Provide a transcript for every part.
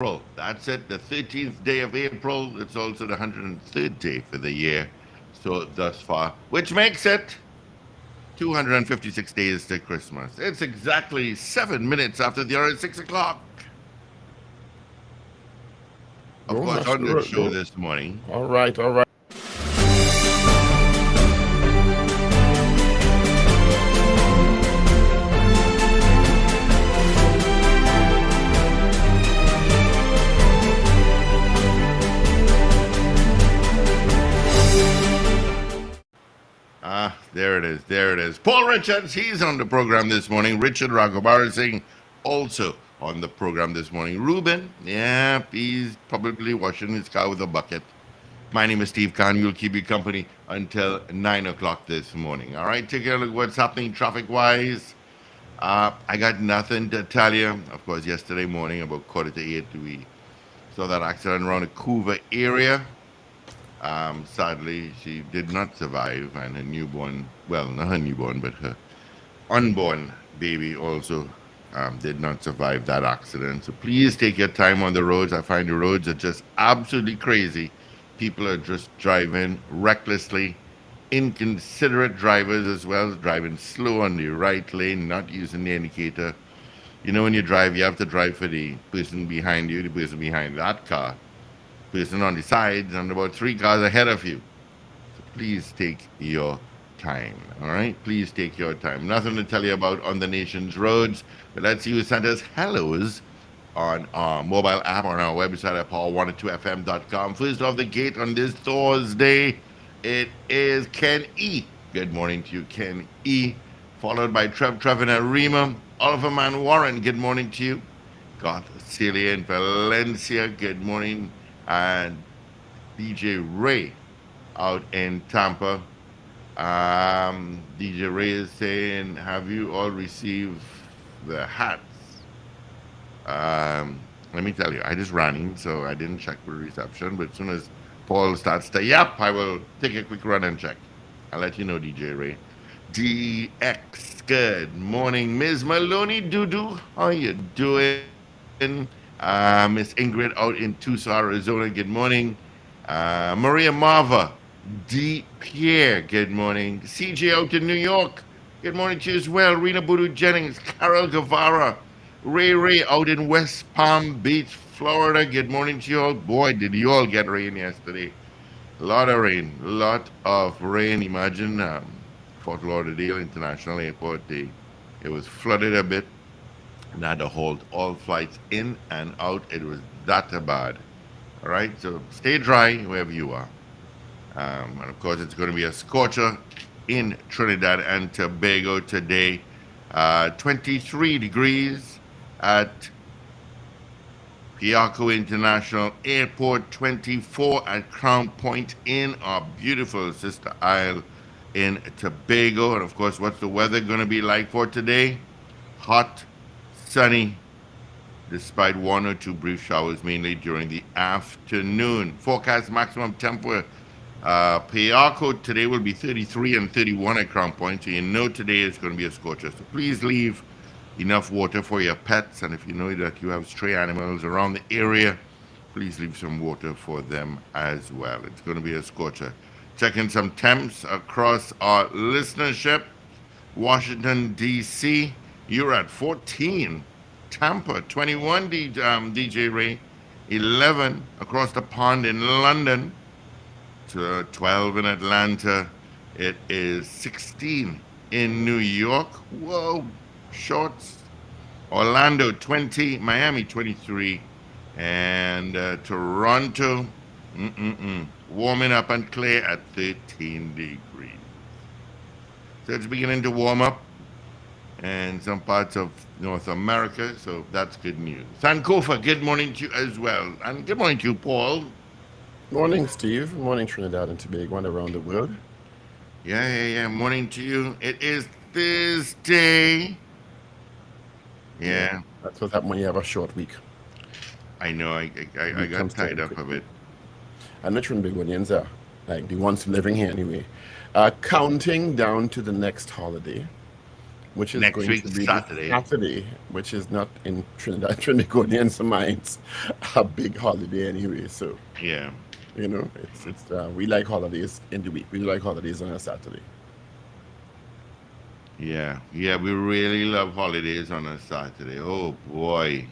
April. That's it, the 13th day of April. It's also the 103rd day for the year, so thus far, which makes it 256 days to Christmas. It's exactly 7 minutes after the hour at 6 o'clock. Of No, course, that's on the good. show No. this morning, All right, all right. there it is, there it is. Paul Richards, he's on the program this morning. Richard Ragobarsingh, also on the program this morning. Ruben, yeah, he's probably washing his car with a bucket. My name is Steve Khan. We'll keep you company until 9 o'clock this morning. All right, take a look at what's happening traffic wise. I got nothing to tell you. Of course, yesterday morning, about quarter to 8, we saw that accident around the Coover area. Sadly, she did not survive, and her newborn, well, not her newborn, but her unborn baby also did not survive that accident. So please take your time on the roads. I find the roads are just absolutely crazy. People are just driving recklessly, inconsiderate drivers as well, driving slow on the right lane, not using the indicator. You know, when you drive, you have to drive for the person behind you, the person behind that car, person on the sides, and about three cars ahead of you. So please take your time. All right, please take your time. Nothing to tell you about on the nation's roads, but let's see who sent us hellos on our mobile app on our website at power102fm.com. First off the gate on this Thursday, it is Ken E. Good morning to you, Ken E. Followed by Trevin Arima. Oliver Man Warren, good morning to you. Got Celia in Valencia, good morning. And DJ Ray out in Tampa. DJ Ray is saying, have you all received the hats? Let me tell you, I just ran in, so I didn't check for reception. But as soon as Paul starts to yap, I will take a quick run and check. I'll let you know, DJ Ray. DX, good morning. Ms. Maloney Doodoo, how you doing? Miss Ingrid out in Tucson, Arizona, good morning. Maria Marva, D. Pierre, good morning. CJ out in New York, good morning to you as well. Rena Budu Jennings, Carol Guevara, Ray out in West Palm Beach, Florida, good morning to you all. Boy, did you all get rain yesterday. A lot of rain, a lot of rain. Imagine Fort Lauderdale International Airport, it was flooded a bit and had to hold all flights in and out. It was that bad. All right, so stay dry wherever you are. And of course, it's going to be a scorcher in Trinidad and Tobago today. 23 degrees at Piarco International Airport, 24 at Crown Point in our beautiful sister isle in Tobago. And of course, what's the weather going to be like for today? Hot, sunny, despite one or two brief showers, mainly during the afternoon. Forecast maximum temperature. Piarco today will be 33 and 31 at Crown Point, so you know today is going to be a scorcher. So please leave enough water for your pets, and if you know that you have stray animals around the area, please leave some water for them as well. It's going to be a scorcher. Checking some temps across our listenership. Washington, D.C., you're at 14. Tampa, 21, DJ Ray. 11 across the pond in London. To 12 in Atlanta. It is 16 in New York. Whoa, shorts. Orlando, 20. Miami, 23. And Toronto, warming up and clear at 13 degrees. So it's beginning to warm up in some parts of North America, so that's good news. Sankofa, good morning to you as well. And good morning to you, Paul. Morning, Steve. Morning, Trinidad and Tobago and around the world. Yeah. Morning to you. It is Thursday. Yeah. That's what happens when you have a short week. I know. I got tied up a bit. And the Trinbagonians are like the ones living here anyway. Counting down to the next holiday. which is Next going week, to be this Saturday. Saturday, which is not in Trinidad Trinidadians' minds a big holiday anyway. So Yeah. it's we like holidays in the week. We like holidays on a Saturday. Yeah. Yeah. We really love holidays on a Saturday. Oh, boy.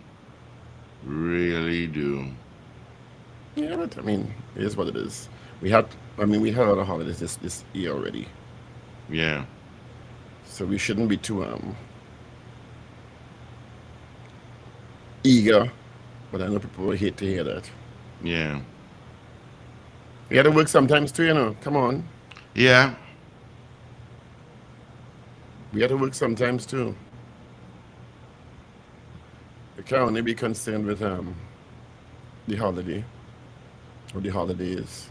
Really do. Yeah, but I mean, it is what it is. We had, we had a lot of holidays this year already, Yeah. so we shouldn't be too eager. But I know people will hate to hear that. Yeah. We had to work sometimes too, you know. Come on, Yeah. we had to work sometimes too. We can't only be concerned with the holiday or the holidays.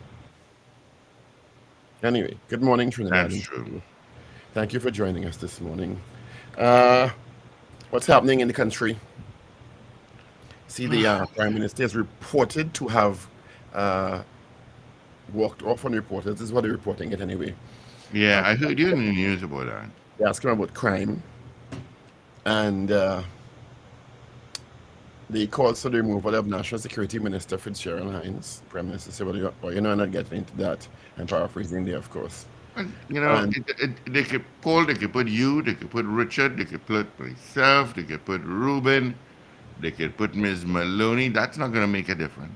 Anyway, good morning, Trinidad That's and true. Tobago. Thank you for joining us this morning. Uh, what's happening in the country? See, the prime minister is reported to have uh, walked off on reporters. This is what they're reporting it anyway. Yeah. I heard you in the news about that. They asked him about crime, and they called for the removal of National Security Minister Fitzgerald Hines. Prime Minister said, well, I'm not getting into that. I'm paraphrasing there, of course. And, And they could Paul, they could put you, they could put Richard, they could put myself, they could put Ruben, they could put Ms. Maloney. That's not going to make a difference.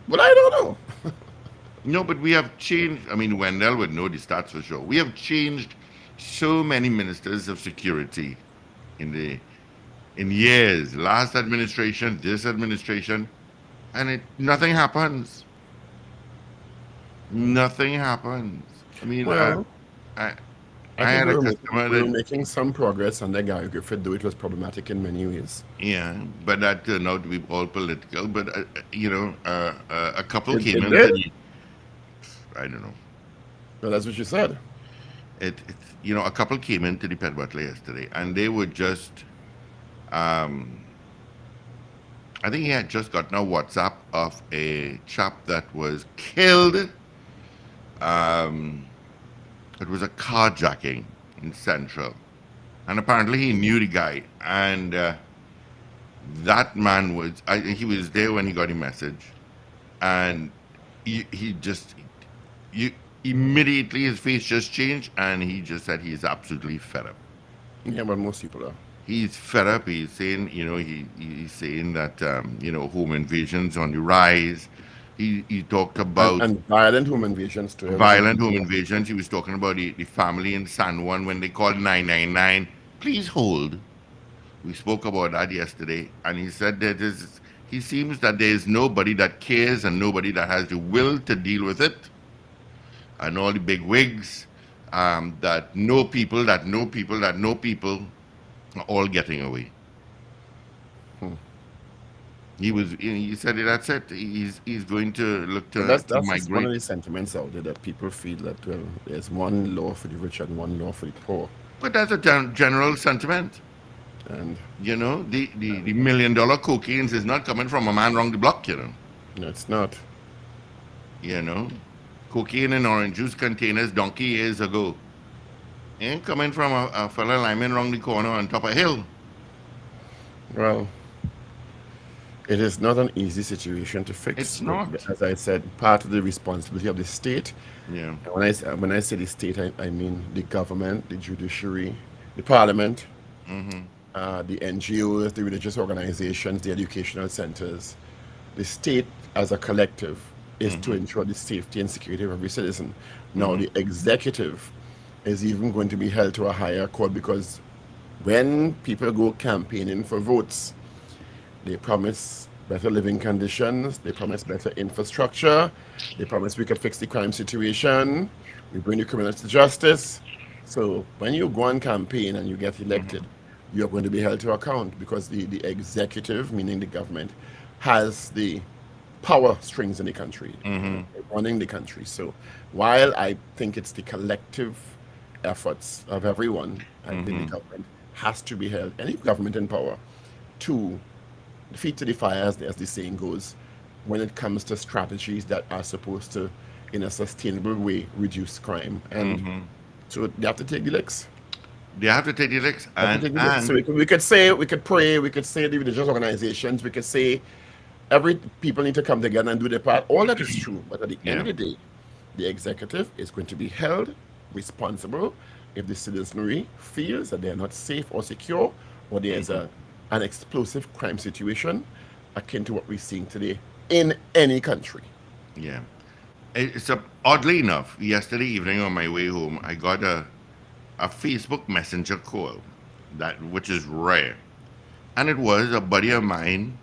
but I don't know. No, but we have changed. I mean, Wendell would know the stats for sure. We have changed so many ministers of security in the in years. Last administration, this administration, and nothing happens. Nothing happens. I mean, Well, I I I think had a customer we were that, making some progress under Guy Griffith, though it was problematic in many ways. yeah, but that turned out to be all political. But a couple came It into did. the, I don't know. Well, that's what you said. A couple came into the Pet Butler yesterday, and they were just, um, I think he had just gotten a WhatsApp of a chap that was killed. Um, it was a carjacking in Central, and apparently he knew the guy, and that man was, he was there when he got a message, and he just, you immediately his face just changed, and he just said he's absolutely fed up. Yeah, but most people are. He's fed up. He's saying, he's saying that, home invasions on the rise. He talked about And violent home invasions too. I was in violent home India. invasions. He was talking about the family in San Juan when they called 999. Please hold. We spoke about that yesterday, and he said that he seems that there is nobody that cares and nobody that has the will to deal with it, and all the big wigs that know people, that know people, that know people, are all getting away. Hmm. He said that's it. He's going to look But to that's just one migrate. of the sentiments out there that people feel that well, there's one law for the rich and one law for the poor, But that's a general sentiment. and The $1 million cocaine is not coming from a man round the block. it's not. You know, cocaine in orange juice containers donkey years ago ain't coming from a fella lying round the corner on top of a hill. Well, it is not an easy situation to fix. It's But not. as I said, part of the responsibility of the state. Yeah. And when I say the state, I mean the government, the judiciary, the parliament, Mm-hmm. the NGOs, the religious organizations, the educational centers. The state as a collective is to Mm-hmm. ensure the safety and security of every citizen. Now, Mm-hmm. the executive is even going to be held to a higher court because when people go campaigning for votes, they promise better living conditions, they promise better infrastructure, they promise we could fix the crime situation, we bring the criminals to justice. So when you go on campaign and you get Mm-hmm. elected, you're going to be held to account because the executive, meaning the government, has the power strings in the country, Mm-hmm. running the country. So while I think it's the collective efforts of everyone, I think the Mm-hmm. government has to be held, any government in power, to feet to the fire, as the saying goes, when it comes to strategies that are supposed to, in a sustainable way, reduce crime. And Mm-hmm. So they have to take the licks. They have to take the licks, They have to take the licks. So we could say, we could pray, we could say the religious organizations, we could say every people need to come together and do their part. All that is true. But at the end yeah, of the day, the executive is going to be held responsible if the citizenry feels that they are not safe or secure, or there is an explosive crime situation akin to what we're seeing today in any country. yeah. It's oddly enough, yesterday evening on my way home, I got a Facebook Messenger call, that which is rare, and it was a buddy of mine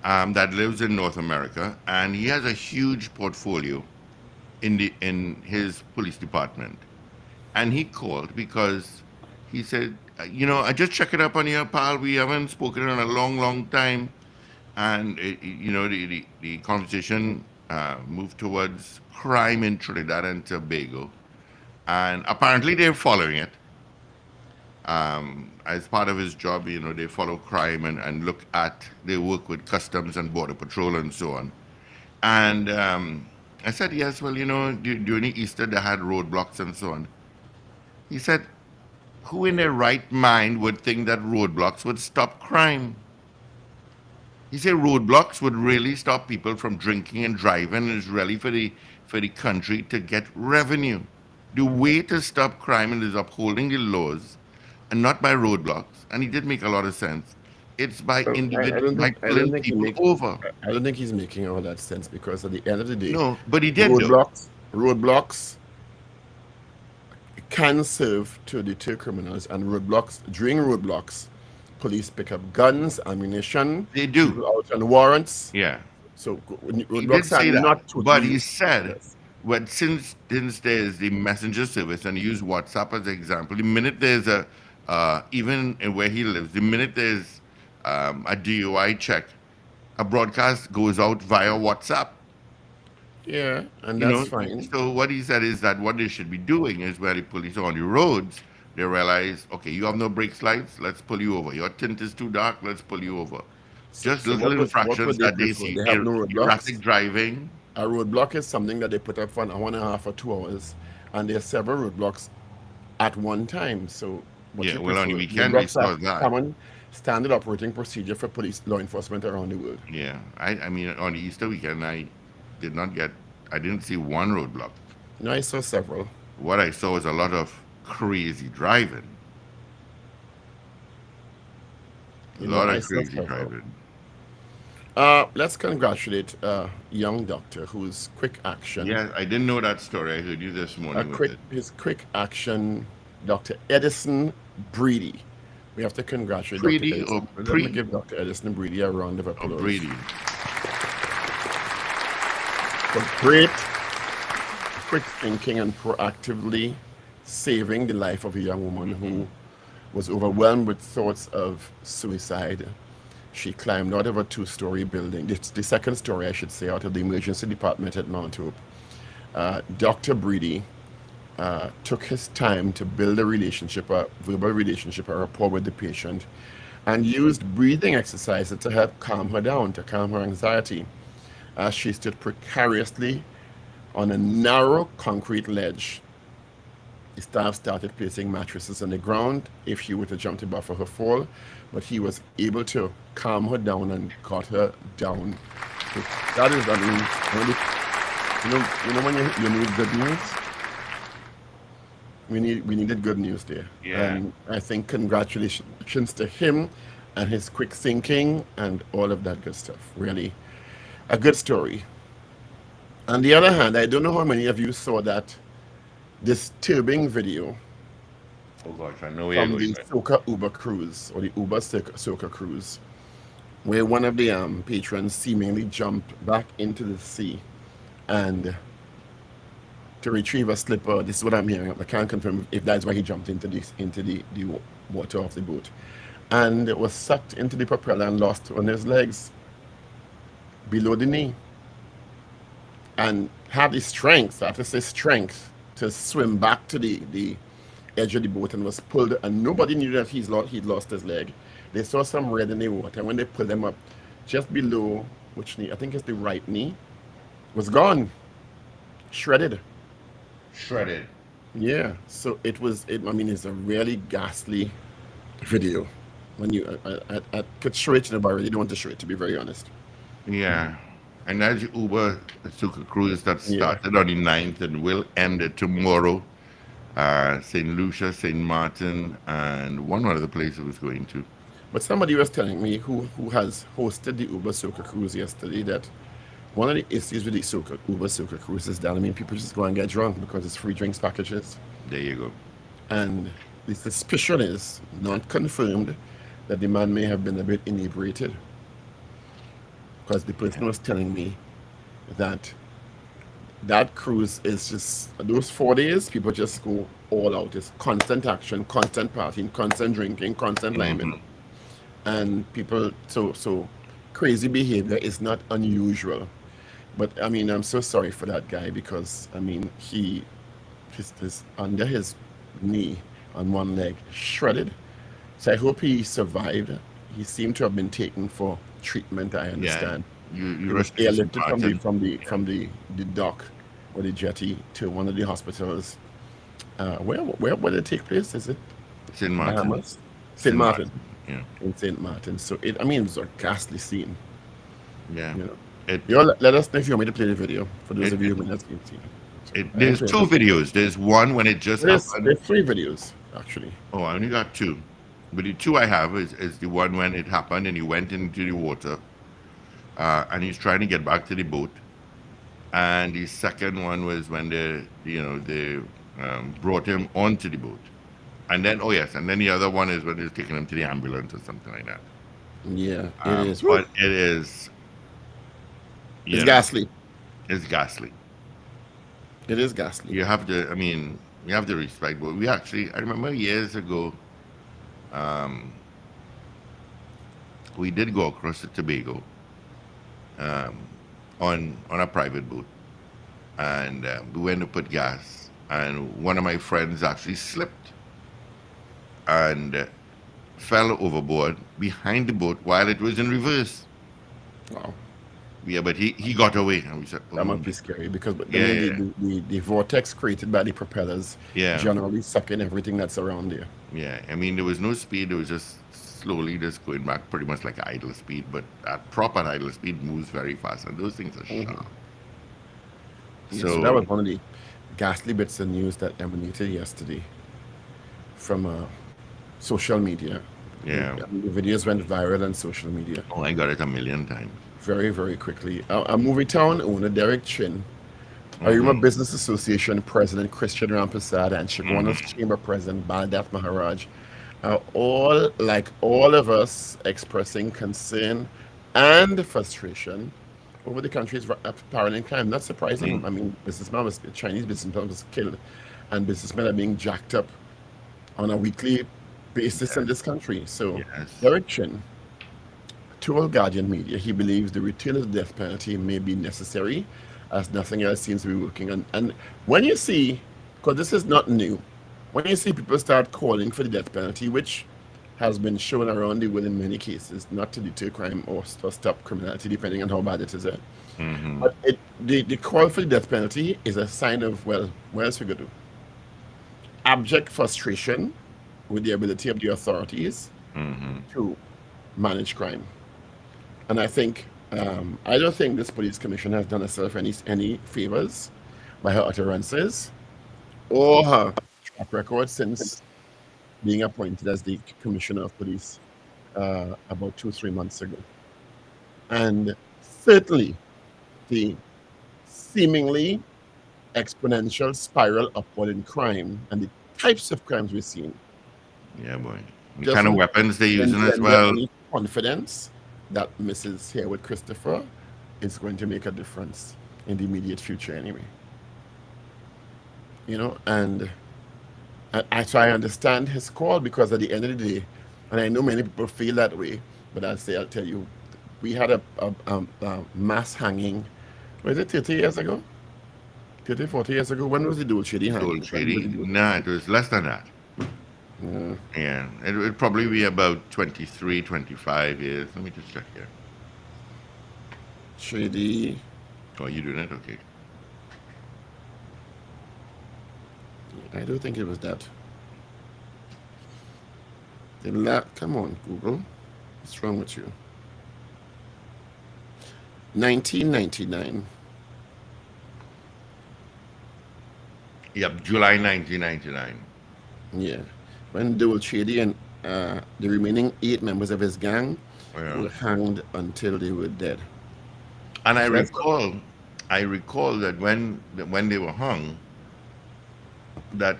that lives in North America, and he has a huge portfolio in his police department, and he called because he said, I just check it up on you, pal. We haven't spoken in a long, long time, and the conversation moved towards crime in Trinidad and Tobago, and apparently they're following it. As part of his job, they follow crime and look at, they work with customs and border patrol and so on. And I said, yes, well, during Easter they had roadblocks and so on. He said, who in their right mind would think that roadblocks would stop crime? He said roadblocks would really stop people from drinking and driving, and it's really for the country to get revenue. The way to stop crime is upholding the laws and not by roadblocks. And he did make a lot of sense. It's by Well, by I don't pulling think he people make, over. I don't think he's making all that sense because at the end of the day, No, but he did though. roadblocks can serve to deter criminals, and during roadblocks, police pick up guns, ammunition, They do. people out on warrants. Yeah. So He did roadblocks are say that. not But totally he said, yes. well, since there's the messenger service, and he used WhatsApp as an example, the minute there's even in where he lives, the minute there's a DUI check, a broadcast goes out via WhatsApp. Yeah, and You that's know, fine. so what he said is that what they should be doing is where the police are on the roads, they realize, okay, you have no brake lights, let's pull you over. Your tint is too dark, let's pull you over. Just So little what would infractions they that they prefer? see, They have no erratic roadblocks. driving. A roadblock is something that they put up for an hour and a half or 2 hours, and there are several roadblocks at one time. So what Yeah, you well, on the prefer? weekend we Roadblocks are saw that. common standard operating procedure for police law enforcement around the world. Yeah, I mean, on the Easter weekend, did not get, I didn't see one roadblock. No, I saw several. What I saw was a lot of crazy driving. A lot I of saw crazy several. driving. Let's congratulate a young doctor whose quick action, Yeah, I didn't know that story. I heard you this morning with it. his quick action, Dr. Edison Breedy. We have to congratulate Dr. Pretty or Edison. Let me pre give Dr. Edison Breedy a round of or applause Brady. for great quick thinking and proactively saving the life of a young woman who was overwhelmed with thoughts of suicide. She climbed out of a two-story building, the second story, I should say, out of the emergency department at Mount Hope. Dr. Breedy took his time to build a relationship, a verbal relationship, a rapport with the patient, and used breathing exercises to help calm her down, to calm her anxiety, as she stood precariously on a narrow concrete ledge. The staff started placing mattresses on the ground if she were to jump to buffer her fall, but he was able to calm her down and got her down. So that is, I mean, when you need good news, we needed good news there. Yeah. And I think congratulations to him and his quick thinking and all of that good stuff. Really, a good story. On the other hand, I don't know how many of you saw that disturbing video Oh gosh, I know where you're from going the with. Soca Uber cruise or the Uber Soca cruise, where one of the patrons seemingly jumped back into the sea and to retrieve a slipper. This is what I'm hearing. I can't confirm if that's why he jumped into the water of the boat, and it was sucked into the propeller and lost on his legs below the knee, and had the strength, I have to say strength, to swim back to the edge of the boat and was pulled, and nobody knew that he'd lost his leg. They saw some red in the water, and when they pulled him up, just below which knee, I think it's the right knee, was gone, shredded. Shredded. Yeah. So it was. I mean, it's a really ghastly video. When you, I could show it to you, but I really don't want to show it, to be very honest. Yeah. And that's the Uber Suka cruise that Yeah. started on the 9th and will end tomorrow. St. Lucia, St. Martin, and one other place I was going to. But somebody was telling me who has hosted the Uber Soca cruise yesterday that one of the issues with the Uber Soca cruise is that, I mean, people just go and get drunk because it's free drinks packages. There you go. And the suspicion is not confirmed that the man may have been a bit inebriated, because the Yeah. person was telling me that that cruise is just those 4 days, people just go all out. It's constant action, constant partying, constant drinking, constant liming. Hmm. And people, so crazy behavior is not unusual. But I mean, I'm so sorry for that guy, because I mean, his under his knee on one leg shredded. So I hope he survived. He seemed to have been taken for treatment, I Yeah. understand. You He was rushed to St. airlifted from the Martin. from the Yeah. from the dock or the jetty to one of the hospitals. Where did it take place? Is it St. Martin. Bahamas? St. St. Martin. Martin. Yeah. In St. Martin. So I mean, it's a ghastly scene. Yeah. You know. It, You all let us know if you want me to play the video for those it, of it, you who may not seen it. So I will there's play two it. videos. There's one when it just happened. There's 3 videos actually. Oh, I only got two. But the two I have is the one when it happened and he went into the water and he's trying to get back to the boat. And the second one was when they brought him onto the boat. And then, oh yes, and then the other one is when they're taking him to the ambulance or something like that. Yeah, it is. Woo! But it is, It's you know, ghastly. it's ghastly. It is ghastly. You have to, I mean, you have to respect. But we actually, I remember years ago, um, we did go across the Tobago um, on a private boat, and we went to put gas, and one of my friends actually slipped and fell overboard behind the boat while it was in reverse. Wow. Yeah, but he got away, and we said, That "Oh, must be scary, because, but I yeah, mean, yeah, the vortex created by the propellers yeah, generally suck in everything that's around there. yeah." I mean, there was no speed; it was just slowly just going back, pretty much like idle speed. But at proper idle speed moves very fast, and those things are Hmm. sharp. Yeah, so that So was one of the ghastly bits of news that emanated yesterday from social media. yeah, The videos went viral on social media oh, I got it a million times. very, very quickly. A movie town owner, Derek Chin, Arima Mm-hmm. Business Association President Christian Rampasad, and Chaguanas Mm-hmm. Chamber President Baldath Maharaj are all, like all of us, expressing concern and frustration over the country's apparent in crime. Not surprising. I mean, Chinese businessman was killed, and businessmen are being jacked up on a weekly basis in Yes, this country. So, yes. Derek Chin told Guardian Media he believes the return of the death penalty may be necessary, as nothing else seems to be working on. And when you see, because this is not new, when you see people start calling for the death penalty, which has been shown around the world in many cases, not to deter crime or to stop criminality, depending on how bad it is. Mm-hmm. But the call for the death penalty is a sign of, well, what else we going to do? Abject frustration with the ability of the authorities Mm-hmm. to manage crime. And I don't think this police commission has done herself any favors by her utterances or her track record since being appointed as the commissioner of police about 2 3 months ago. And certainly the seemingly exponential spiral upward in crime and the types of crimes we're seeing Yeah, boy. The kind of doesn't weapons they're using as engender well. any confidence that Mrs. here with Christopher is going to make a difference in the immediate future anyway. And so I understand his call, because at the end of the day, and I know many people feel that way, but I'll tell you, we had a mass hanging, was it 30 years ago? 30, 40 years ago? When was the Dole Shady Gold hanging? When was the trading? Dole Nah, Shady? it was less than that. Uh, Yeah, it would probably be about 23, 25 years. Let me just check here. Shady, Oh, you doing it? Okay. I don't think it was that. Come on, Google. What's wrong with you? 1999. Yep, July 1999. Yeah. When Dole Shady and the remaining 8 members of his gang Yeah. were hanged until they were dead. And So that's I recall that when they were hung, that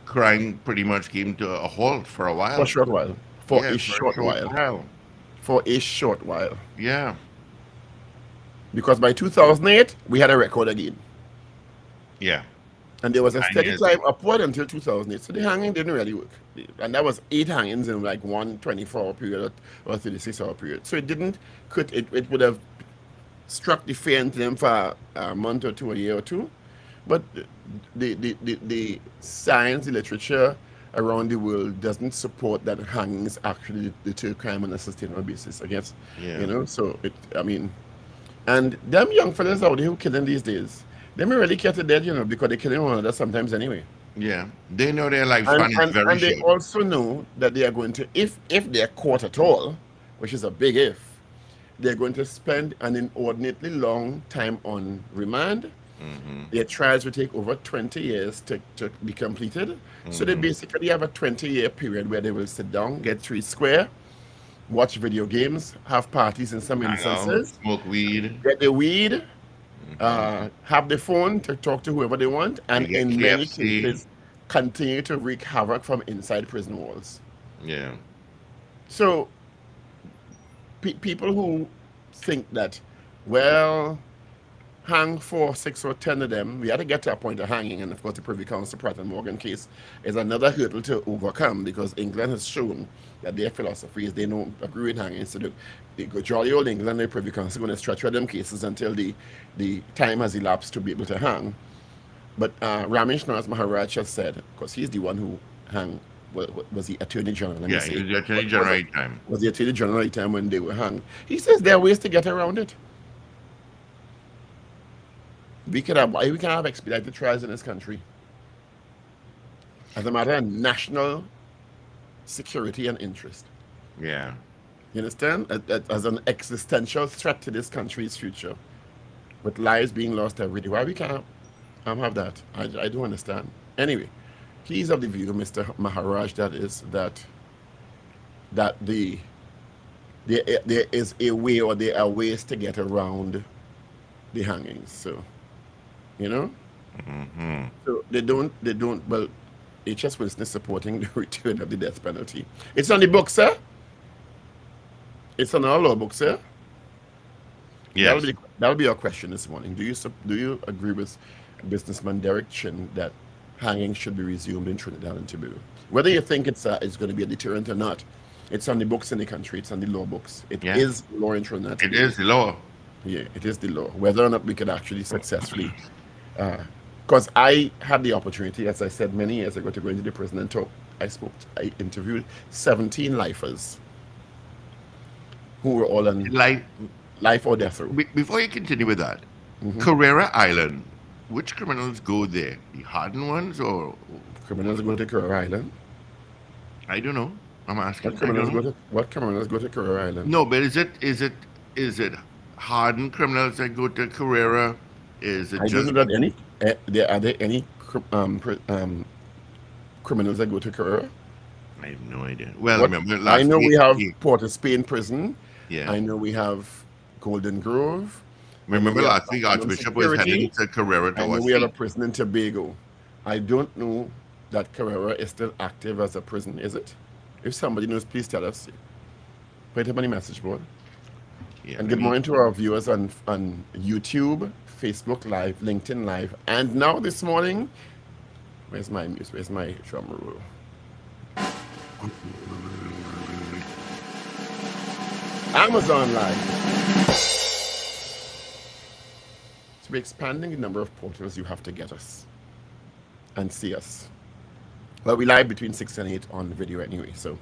crime pretty much came to a halt for a for a while. short while. For Yeah, a for a short short while. while. For a short while. Yeah, Because by 2008, we had a record again. yeah. And there was a 9 steady years climb ago. upward until 2008. So the hanging didn't really work. And that was 8 hangings in like one 24-hour period or 36-hour period. So it didn't, it would have struck the fear into them for a month or two, a year or two. But the science, the literature around the world doesn't support that hangings actually deter crime on a sustainable basis, I guess. Yeah, So I mean, and them young fellas out there who killing these days, they may really care to dead, because they're killing one another sometimes anyway. yeah. They know their And lifespan is and very and they short. also know that they are going to, if they're caught at all, which is a big if, they're going to spend an inordinately long time on remand. Hmm. Their trials will take over 20 years to be completed. So they Hmm. basically have a 20-year period where they will sit down, get three square, watch video games, have parties in some Hang out, instances, smoke weed. get the weed, Hmm. have the phone to talk to whoever they want, They and get in many KFC. cases, continue to wreak havoc from inside prison walls. Yeah, So people who think that, well, hang 4, 6, or 10 of them, we had to get to a point of hanging, and of course the Privy Council Pratt and Morgan case is another hurdle to overcome because England has shown that their philosophy is they don't agree with hanging. So they go jolly old England, the Privy Council going to stretch out them cases until the time has elapsed to be able to hang. But Ramesh Naz Maharaj has said, because he's the one who hung, was the Attorney General, let me yeah. He say. was the attorney Was general it? at the time. Was the Attorney General at the time when they were hung. He says there are ways to get around it. We can have expedited trials in this country as a matter of national security and interest. Yeah, You understand? As an existential threat to this country's future, with lives being lost every day. Why we can't have that? I do understand. Anyway, he's of the view, Mr. Maharaj, that is that there is a way, or there are ways to get around the hangings. So you know. hmm, So they don't. Well, H.S. Wilson is supporting the return of the death penalty. It's on the book, sir. It's on our law book, sir. yes, That'll be our question this morning. Do you agree with businessman Derek Chin that hanging should be resumed in Trinidad and Tobago? Whether you think it's going to be a deterrent or not, it's on the books in the country. It's on the law books. It yeah. is law in Trinidad and It Tobago. is the law. Yeah, it is the law. Whether or not we could actually successfully, because I had the opportunity, as I said many years ago, to go into the prison and talk. I interviewed 17 lifers who were all on Like life or death row. before you continue with that, Hmm. Carrera Island. Which criminals go there? The hardened ones, or Criminals go to Carrera Island. I don't know. I'm What asking. I criminals don't go know. to what criminals go to Carrera Island? No, but is it hardened criminals that go to Carrera? Is it I don't just know that people? there any criminals that go to Carrera. I have no idea. Well, What remember I last know, we have week. Port of Spain prison. Yeah. I know we have Golden Grove. I know Remember we have last week, maximum Archbishop was heading security. to Carrera I to know we have a see. prison in Tobago. I don't know that Carrera is still active as a prison, is it? If somebody knows, please tell us. Put it up on the message board. Yeah, And let good me. morning to our viewers on YouTube, Facebook Live, LinkedIn Live, and now this morning, where's my music? Where's my drum roll? Amazon Live. So we're expanding the number of portals you have to get us and see us. Well, we live between 6 and 8 on video anyway. So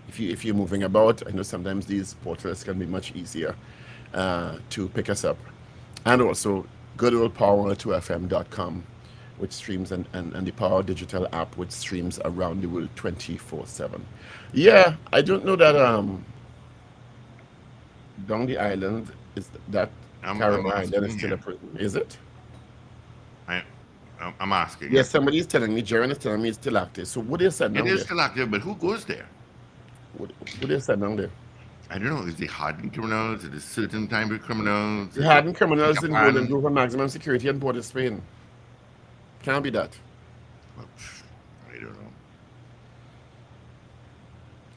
if you're moving about, I know sometimes these portals can be much easier to pick us up. And also good old power2fm.com which streams, and the Power Digital app, which streams around the world 24/7. Yeah, I don't know that down the island is that I'm Caribbean island is asking still a here. prison, is it? I, I'm asking. Yes, Yes, somebody is telling me, Jaron is telling me it's still active. So what they said it down is there? still active, but who goes there? What they said down there? I don't know. Is it hardened criminals? Is it certain type of criminals? The Is it hardened Peter criminals in Golden Pan? Grove for maximum security and Port of Spain. Can't be that. Well, I don't know.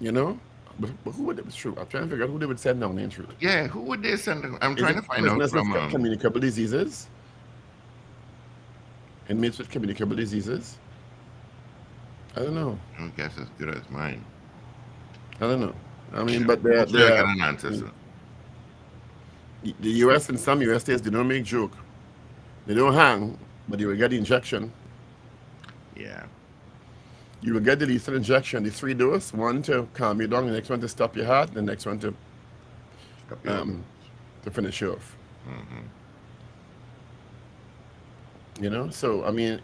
You know? But who would it be true? I'm trying to figure out who they would send down there in truth. Yeah, who would they send? I'm Is trying it to find out prisoners with from. communicable diseases? Inmates with communicable diseases? I don't know. I guess as good as mine. I don't know. I mean, but they're, Hopefully, I get they're an answer soon. the US and some US states, they don't make joke. They don't hang, but you will get the injection. Yeah. You will get the lethal injection, the three dose, one to calm you down, the next one to stop your heart, the next one Stop your um, to finish you off. hmm You know, so I mean,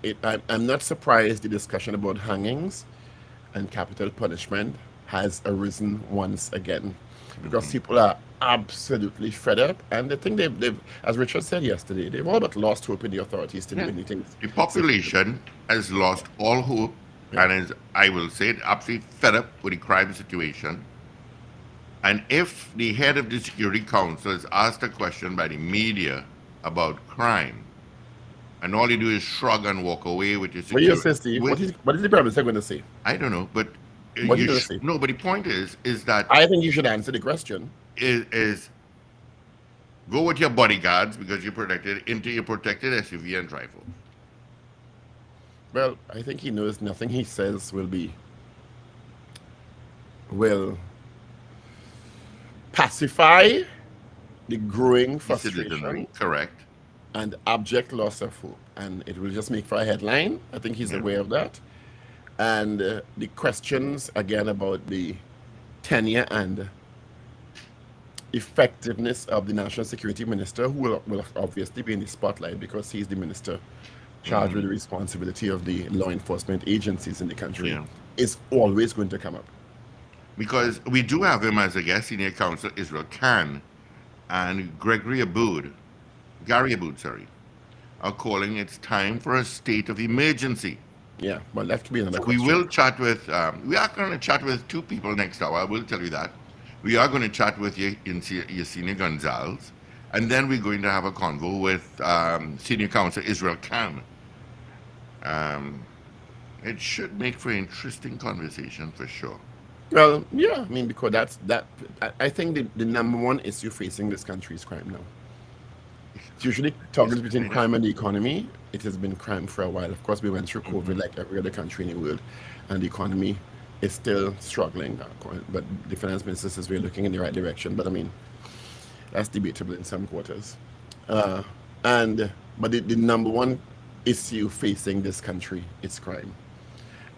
I'm not surprised the discussion about hangings and capital punishment has arisen once again, because hmm people are absolutely fed up, and the thing they've, as Richard said yesterday, they've all but lost hope in the authorities to do Yeah. anything. The So, population has lost all hope yeah, and is, I will say it, absolutely fed up with the crime situation. And if the head of the Security Council is asked a question by the media about crime, and all you do is shrug and walk away with your what do you security, say, Steve? with What is the prime minister going to say? I don't know, but What are you going to say? no. But the point is that I think you should answer the question. is go with your bodyguards because you're protected into your protected SUV and drive home. Well, I think he knows nothing he says will pacify the growing The citizenry, frustration correct? and abject loss of hope, and it will just make for a headline. I think he's Yeah. aware of that. And the questions again about the tenure and effectiveness of the national security minister, who will obviously be in the spotlight because he's the minister charged with hmm the responsibility of the law enforcement agencies in the country, Yeah. is always going to come up. Because we do have him as a guest, senior counsel Israel Khan and Gary Aboud, sorry, are calling it's time for a state of emergency. Yeah, but that could be another So we question. will chat with, we are going to chat with two people next hour. I will tell you that. We are going to chat with Yesenia Gonzalez, and then we're going to have a convo with senior counsel Israel Khan. Um, it should make for interesting conversation for sure. Well, yeah, I mean, because that's that. I think the number one issue facing this country is crime now. It's usually Yes, toggles between I know. crime and the economy. It has been crime for a while. Of course, we went through COVID hmm like every other country in the world, and the economy is still struggling. But the finance minister says we're looking in the right direction. But I mean, that's debatable in some quarters. Uh, and but the number one issue facing this country is crime.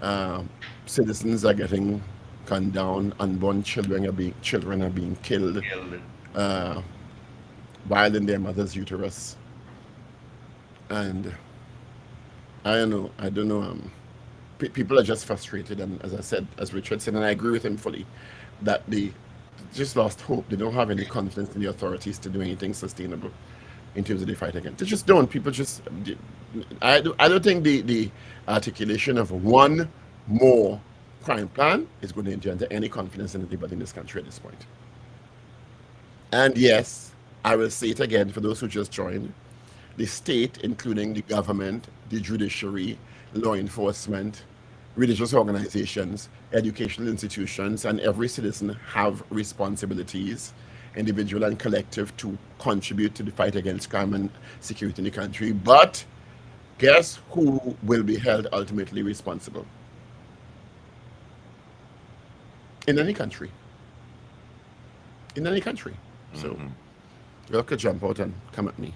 Uh, Citizens are getting gunned down. Unborn children are being killed uh, while in their mother's uterus. And I don't know. People are just frustrated, and as I said, as Richard said, and I agree with him fully, that they just lost hope. They don't have any confidence in the authorities to do anything sustainable in terms of the fight against. They just don't. People just, I don't think the articulation of one more crime plan is going to engender any confidence in anybody in this country at this point. And yes, I will say it again for those who just joined. The state, including the government, the judiciary, law enforcement, religious organizations, educational institutions, and every citizen have responsibilities, individual and collective, to contribute to the fight against crime and security in the country. But guess who will be held ultimately responsible? In any country. In any country. So hmm you could jump out and come at me.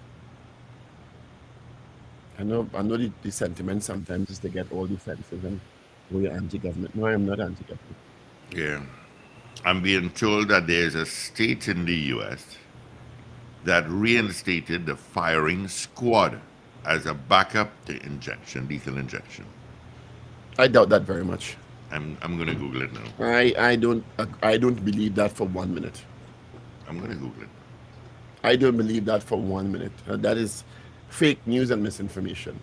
I know the sentiment sometimes is to get all defensive and we are anti-government. No, I am not anti-government. Yeah. I'm being told that there's a state in the US that reinstated the firing squad. as a backup to injection, lethal injection. I doubt that very much. I'm gonna Google it now. I don't believe that for 1 minute. I'm gonna Google it. I don't believe that for 1 minute. That is fake news and misinformation.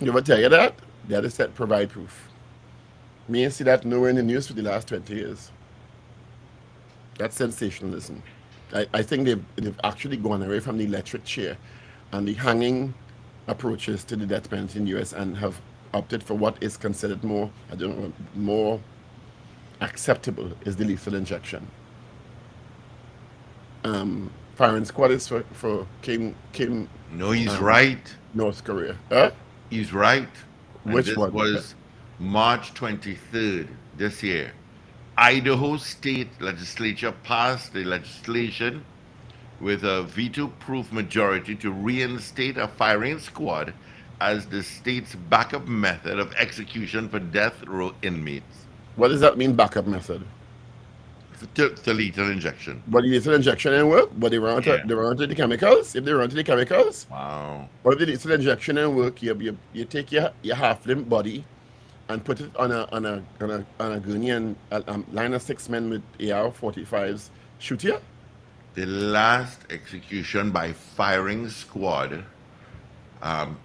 You ever tell you that? The other said provide proof. Me and see that nowhere in the news for the last 20 years. That's sensationalism. I think they've actually gone away from the electric chair and the hanging approaches to the death penalty in the US and have opted for what is considered more, I don't know, more acceptable is the lethal injection. Firing squad is for Kim No, he's um, right. North Korea. Huh? He's right. And Which this one? was March 23rd this year. Idaho State Legislature passed the legislation with a veto-proof majority to reinstate a firing squad as the state's backup method of execution for death row inmates. What does that mean, backup method? To lethal injection. But the lethal injection didn't work, but Yeah. they were onto the chemicals. If they were onto the chemicals, Wow. or if the lethal injection didn't work, you take your half limb body and put it on a gurney and line of 6 men with AR-45s shoot you. The last execution by firing squad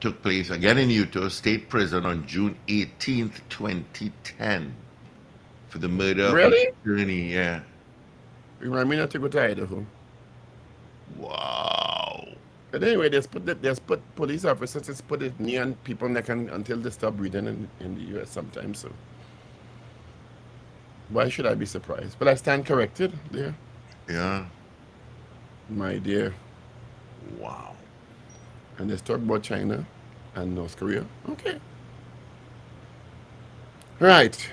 took place again in Utah State Prison on June 18th, 2010, for the murder of an Really? attorney. Yeah. Remind me not to go to Idaho. Wow. But anyway, there's put police officers just put it near people neck until they stop breathing in the US sometimes. So why should I be surprised? But I stand corrected there, Yeah. my dear. Wow. And let's talk about China and North Korea. Okay. Right.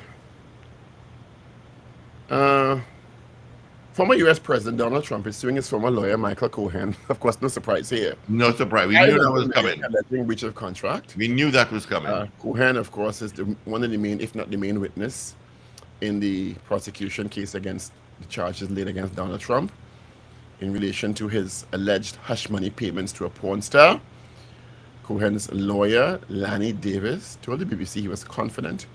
Uh, Former US President Donald Trump is suing his former lawyer Michael Cohen. Of course, no surprise here. No surprise. We I knew that don't was think coming. alleging breach of contract. We knew that was coming. Cohen, of course, is one of the main, if not the main witness in the prosecution case against the charges laid against Donald Trump in relation to his alleged hush money payments to a porn star. Cohen's lawyer, Lanny Davis, told the BBC he was confident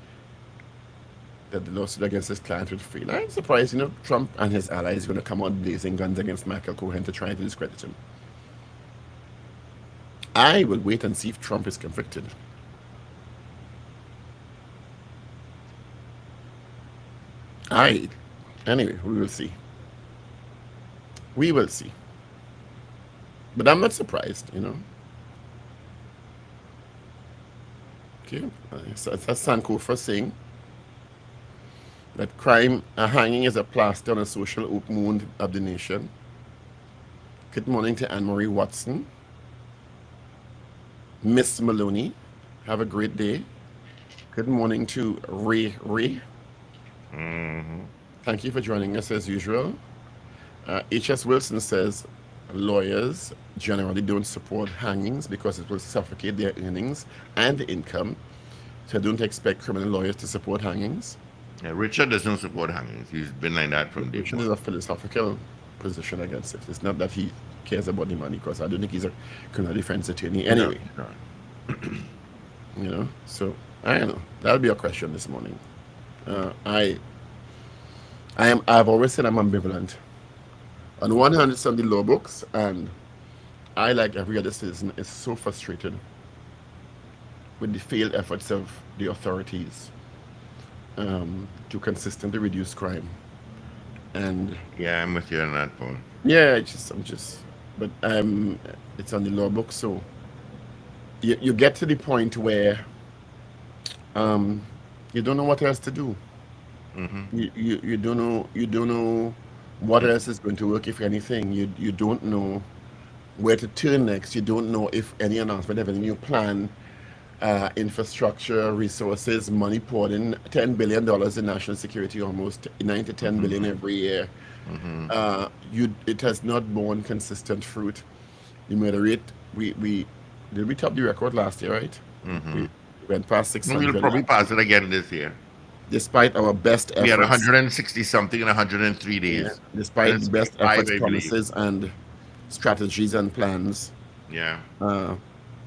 that the lawsuit against his client would fail. I'm surprised, Trump and his allies are going to come out blazing guns against Michael Cohen to try to discredit him. I will wait and see if Trump is convicted. Anyway, we will see. We will see. But I'm not surprised. Okay, so that's Sankofa saying that hanging is a plaster on a social wound of the nation. Good morning to Anne-Marie Watson. Miss Maloney, have a great day. Good morning to Ray. Thank you for joining us as usual. H.S. Wilson says lawyers generally don't support hangings because it will suffocate their earnings and income. So I don't expect criminal lawyers to support hangings. Yeah, Richard doesn't support hangings. He's been like that from day Richard one. is a philosophical position against it. It's not that he cares about the money, because I don't think he's a criminal defense attorney anyway. No. So I don't know. That'll be a question this morning. I've always said I'm ambivalent. On one hand, it's on the law books, and I, like every other citizen, is so frustrated with the failed efforts of the authorities to consistently reduce crime. And Yeah, I'm with you on that point. yeah, but it's on the law book, so you get to the point where you don't know what else to do. You don't know what else is going to work, if anything. You don't know where to turn next. You don't know if any announcement of any new plan, infrastructure, resources, money poured in, $10 billion in national security, almost 9 to 10 billion every year. It has not borne consistent fruit. The murder rate, we top the record last year, right? We went past We'll 600, probably pass it again this year. despite our best We had efforts. 160 something in 103 days. Despite the best 165, efforts, I believe. promises, and strategies and plans Yeah. Uh,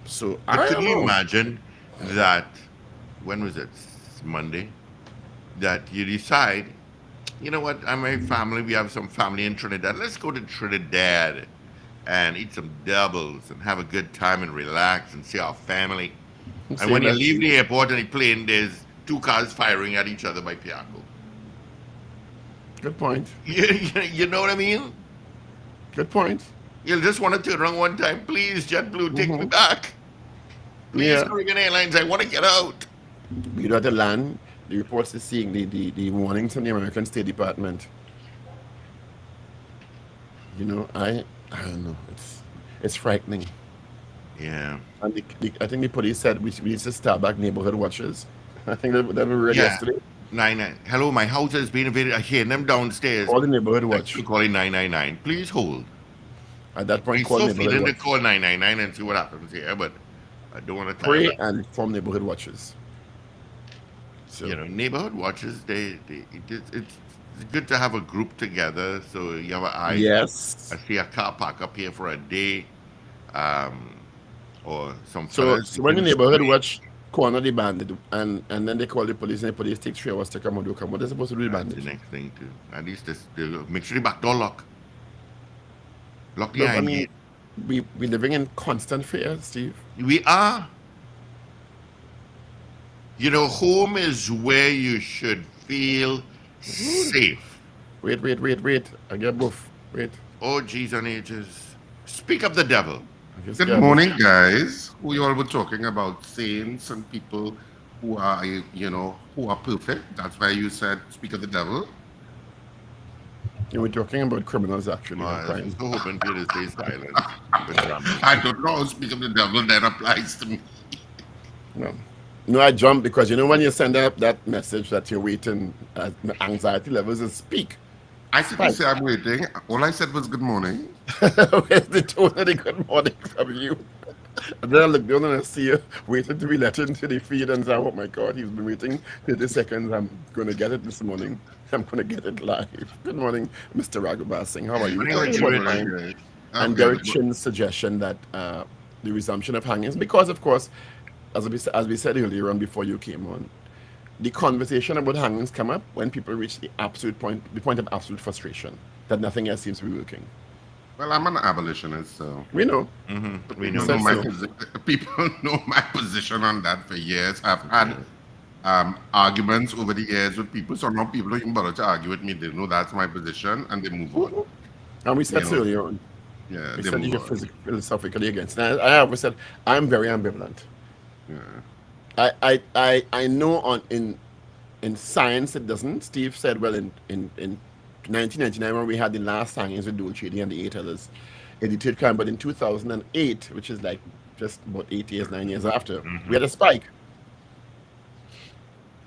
so I But could don't you know. imagine that, when was it? Monday? That you decide, you know what, I'm a family, we have some family in Trinidad. Let's go to Trinidad and eat some doubles and have a good time and relax and see our family. I'm And when saying you that, leave Steve. the airport and the plane, there's two cars firing at each other by Piaco. Good point. You know what I mean? Good point. You'll just want to turn around one time. Please, JetBlue, take me Hmm. back. Please, Yeah. Caribbean Airlines, I want to get out. You know, at the land, the reports is seeing the warnings from the American State Department. You know, I don't know. It's frightening. Yeah. And I think the police said we need to start back neighborhood watches. I think that we read Yeah. yesterday. 99. Hello, my house has been invaded. I hear them downstairs. Call the neighborhood Thank you watch. for calling 999. Please hold. At that I point, call so neighborhood feeling to watch. call 999 and see what happens here, but I don't want to tie Pray that. and inform neighborhood watches. So Neighborhood watches, it's good to have a group together so you have an eye. I yes. see a car park up here for a day, um, or some So fellas so when the in the neighborhood street. watch corner the bandit and then they call the police and the police take 3 hours to come out, do come. What they supposed to do the That's the bandit? next thing too. At least make sure the back door lock the No, I iron mean gate. we living in constant fear, Steve. We are. Home is where you should feel safe. Wait. I get buff. Wait. Oh, geez, on ages. Speak of the devil. I just Good get buff. morning, guys. We all were talking about saints and people who are, who are perfect. That's why you said, speak of the devil. You were talking about criminals actually, Oh, not I was crime. so hoping for you to stay silent. But I don't know how speak of the devil that applies to me. No. No, I jumped because you know when you send up that message that you're waiting, anxiety levels is peak. I didn't Spike. say I'm waiting. All I said was good morning. Where's the tone of the good morning from you? And then I look down and I see you waiting to be let into the feed and say, oh my God, he's been waiting 30 seconds. I'm going to get it this morning. I'm going to get it live. Good morning, Mr. Ragobarsingh. How are you? We're morning, talking Good about Regina. morning, time guys. I'm and good. Derek Chin's suggestion that the resumption of hangings, because of course, as we said earlier on before you came on, the conversation about hangings come up when people reach the point of absolute frustration, that nothing else seems to be working. Well, I'm an abolitionist, so We know. We You people know know said this. my so. people know my position on that for years. I've had Yeah. arguments over the years with people, so now people don't even bother to argue with me. They know that's my position, and they move on. And we You said so know, earlier on. yeah, We they said move you're on. philosophically against. And I always said I'm very ambivalent. Yeah. I know in science it doesn't. Steve said, well, in 1999 when we had the last hangings with Dulce and the 8 others, it deterred crime. But in 2008, which is like just about 8 years, 9 years after, we had a spike.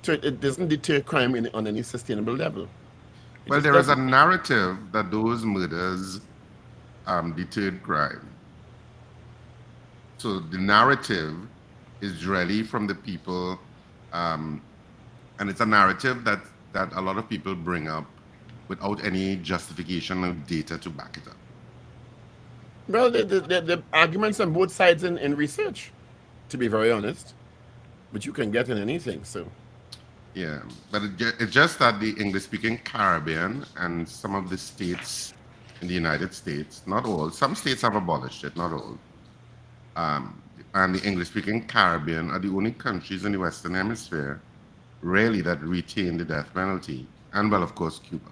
So it doesn't deter crime on any sustainable level. It Well, just there is a doesn't. narrative that those murders deterred crime. So the narrative is really from the people, um, and it's a narrative that a lot of people bring up without any justification of data to back it up. Well, the arguments on both sides in research, to be very honest, but you can get in anything. So, Yeah, but it's just that the English-speaking Caribbean and some of the states in the United States, not all, some states have abolished it, not all. And the English-speaking Caribbean are the only countries in the Western Hemisphere really that retain the death penalty. And well, of course, Cuba.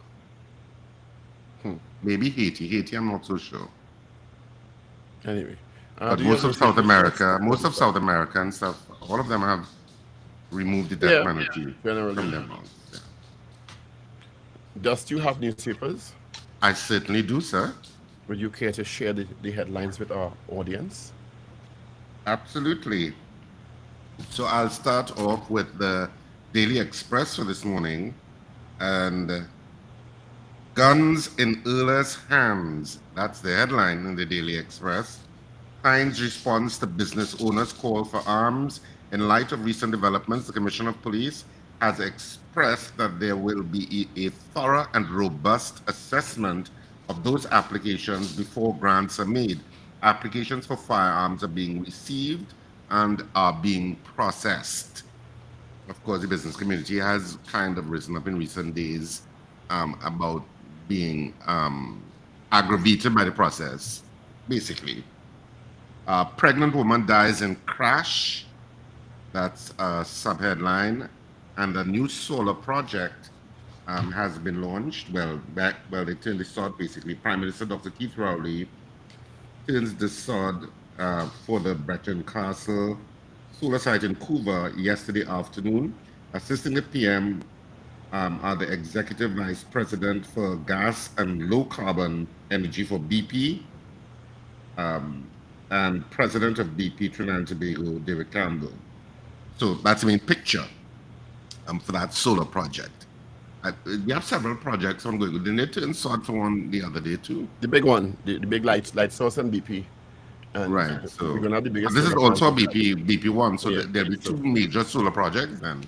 Maybe Haiti. Haiti, I'm not so sure. anyway, But do you have any papers? Let's talk about Most this of stuff. South America and stuff, all of them have removed the death Yeah, penalty generally. from their laws. Yeah. Does you have newspapers? I certainly do, sir. Would you care to share the headlines with our audience? Absolutely. So I'll start off with the Daily Express for this morning. And guns in Earl's hands. That's the headline in the Daily Express. Hines responds to business owners' call for arms. In light of recent developments, the Commissioner of Police has expressed that there will be a thorough and robust assessment of those applications before grants are made. applications for firearms are being received and are being processed. Of course, the business community has kind of risen up in recent days about being aggravated by the process, basically. Pregnant woman dies in crash. That's a subheadline. And a new solar project has been launched. Well, they turned the sod basically. Prime Minister Dr. Keith Rowley turns the sod for the Breton Castle solar site in Couva yesterday afternoon. Assisting the PM are the Executive Vice President for Gas and Low Carbon Energy for BP, um, and President of BP Trinidad and Tobago, David Campbell. So that's the main picture for that solar project. We have several projects ongoing. Didn't they turn sod for one the other day too? The big one, the big light source and BP. And Right. we're So going to have the biggest this is solar plant also in the country. BP one. So Yeah, there'll be so two major solar projects then.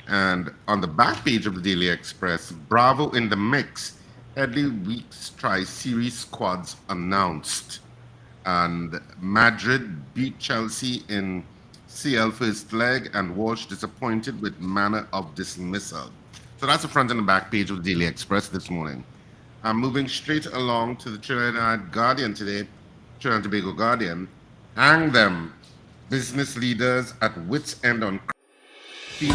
And on the back page of the Daily Express, Bravo in the mix. Headley Weeks Tri-Series squads announced. And Madrid beat Chelsea in CL first leg, and Walsh disappointed with manner of dismissal. So that's the front and the back page of the Daily Express this morning. I'm moving straight along to the Trinidad Guardian today, Trinidad and Tobago Guardian. Hang them. Business leaders at wits' end on feel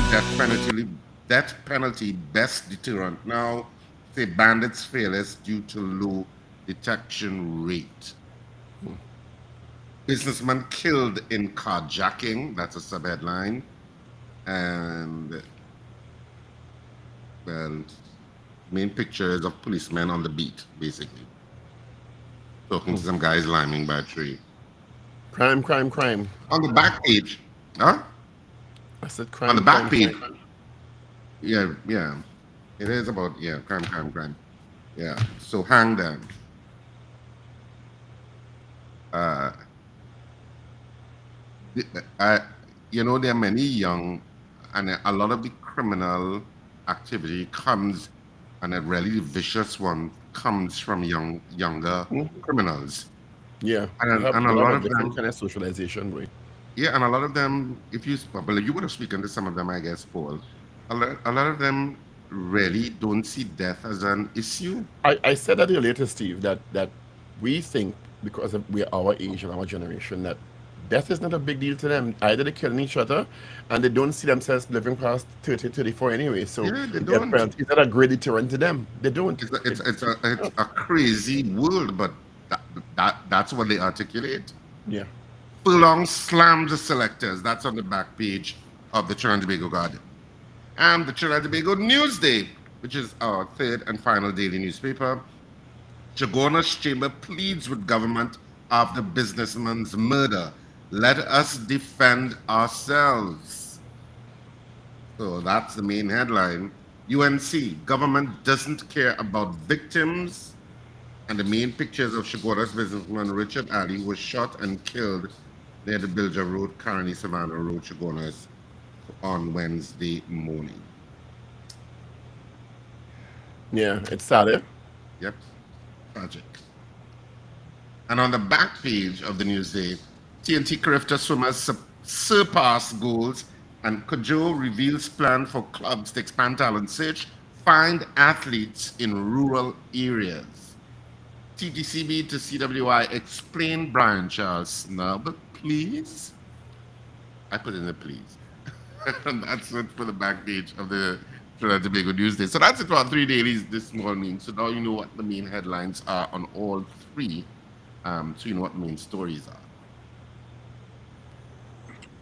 death penalty best deterrent. Now, say bandits fearless due to low detection rate. Businessman killed in carjacking. That's a subheadline. And, well, main picture is of policemen on the beat, basically. Talking to some guys liming by a tree. crime, crime, crime. On the back page, huh? I said On the crime, back crime, page, crime. yeah. It is about, crime. Yeah. So hang them. Uh, I, there are many young, and a lot of the criminal activity comes, and a really vicious one comes from younger criminals. Yeah, And, they and a have lot a of different them, kind of socialization, right? yeah, and a lot of them, if you, well, you would have spoken to some of them, I guess, Paul. A lot of them really don't see death as an issue. I said that earlier to Steve that we think because we're our age and our generation that death is not a big deal to them. Either they're killing each other and they don't see themselves living past 30, 34 anyway. So Yeah, they the death don't. penalty is not a great deterrent to them. They don't. It's a crazy world, but that's what they articulate. Yeah. Furlong slams the selectors. That's on the back page of the Trinidad and Tobago Guardian. And the Trinidad and Tobago Newsday, which is our third and final daily newspaper. Chagona's chamber pleads with government after businessman's murder. Let us defend ourselves. So that's the main headline. UNC, government doesn't care about victims. And the main pictures of Chagona's businessman Richard Ali, who was shot and killed near the Bilger Road, Carney Savannah Road, Chagona's, on Wednesday morning. Yeah, it's sad, eh? Yep, tragic. And on the back page of the Newsday, TNT Crifter swimmers surpass goals, and Kojo reveals plan for clubs to expand talent search, find athletes in rural areas. TTCB to CWI, explain Brian Charles snub, please. I put in a please. And that's it for the back page of the Trinidad and Tobago Newsday. So that's it for our three dailies this morning. So now you know what the main headlines are on all three. So you know what the main stories are.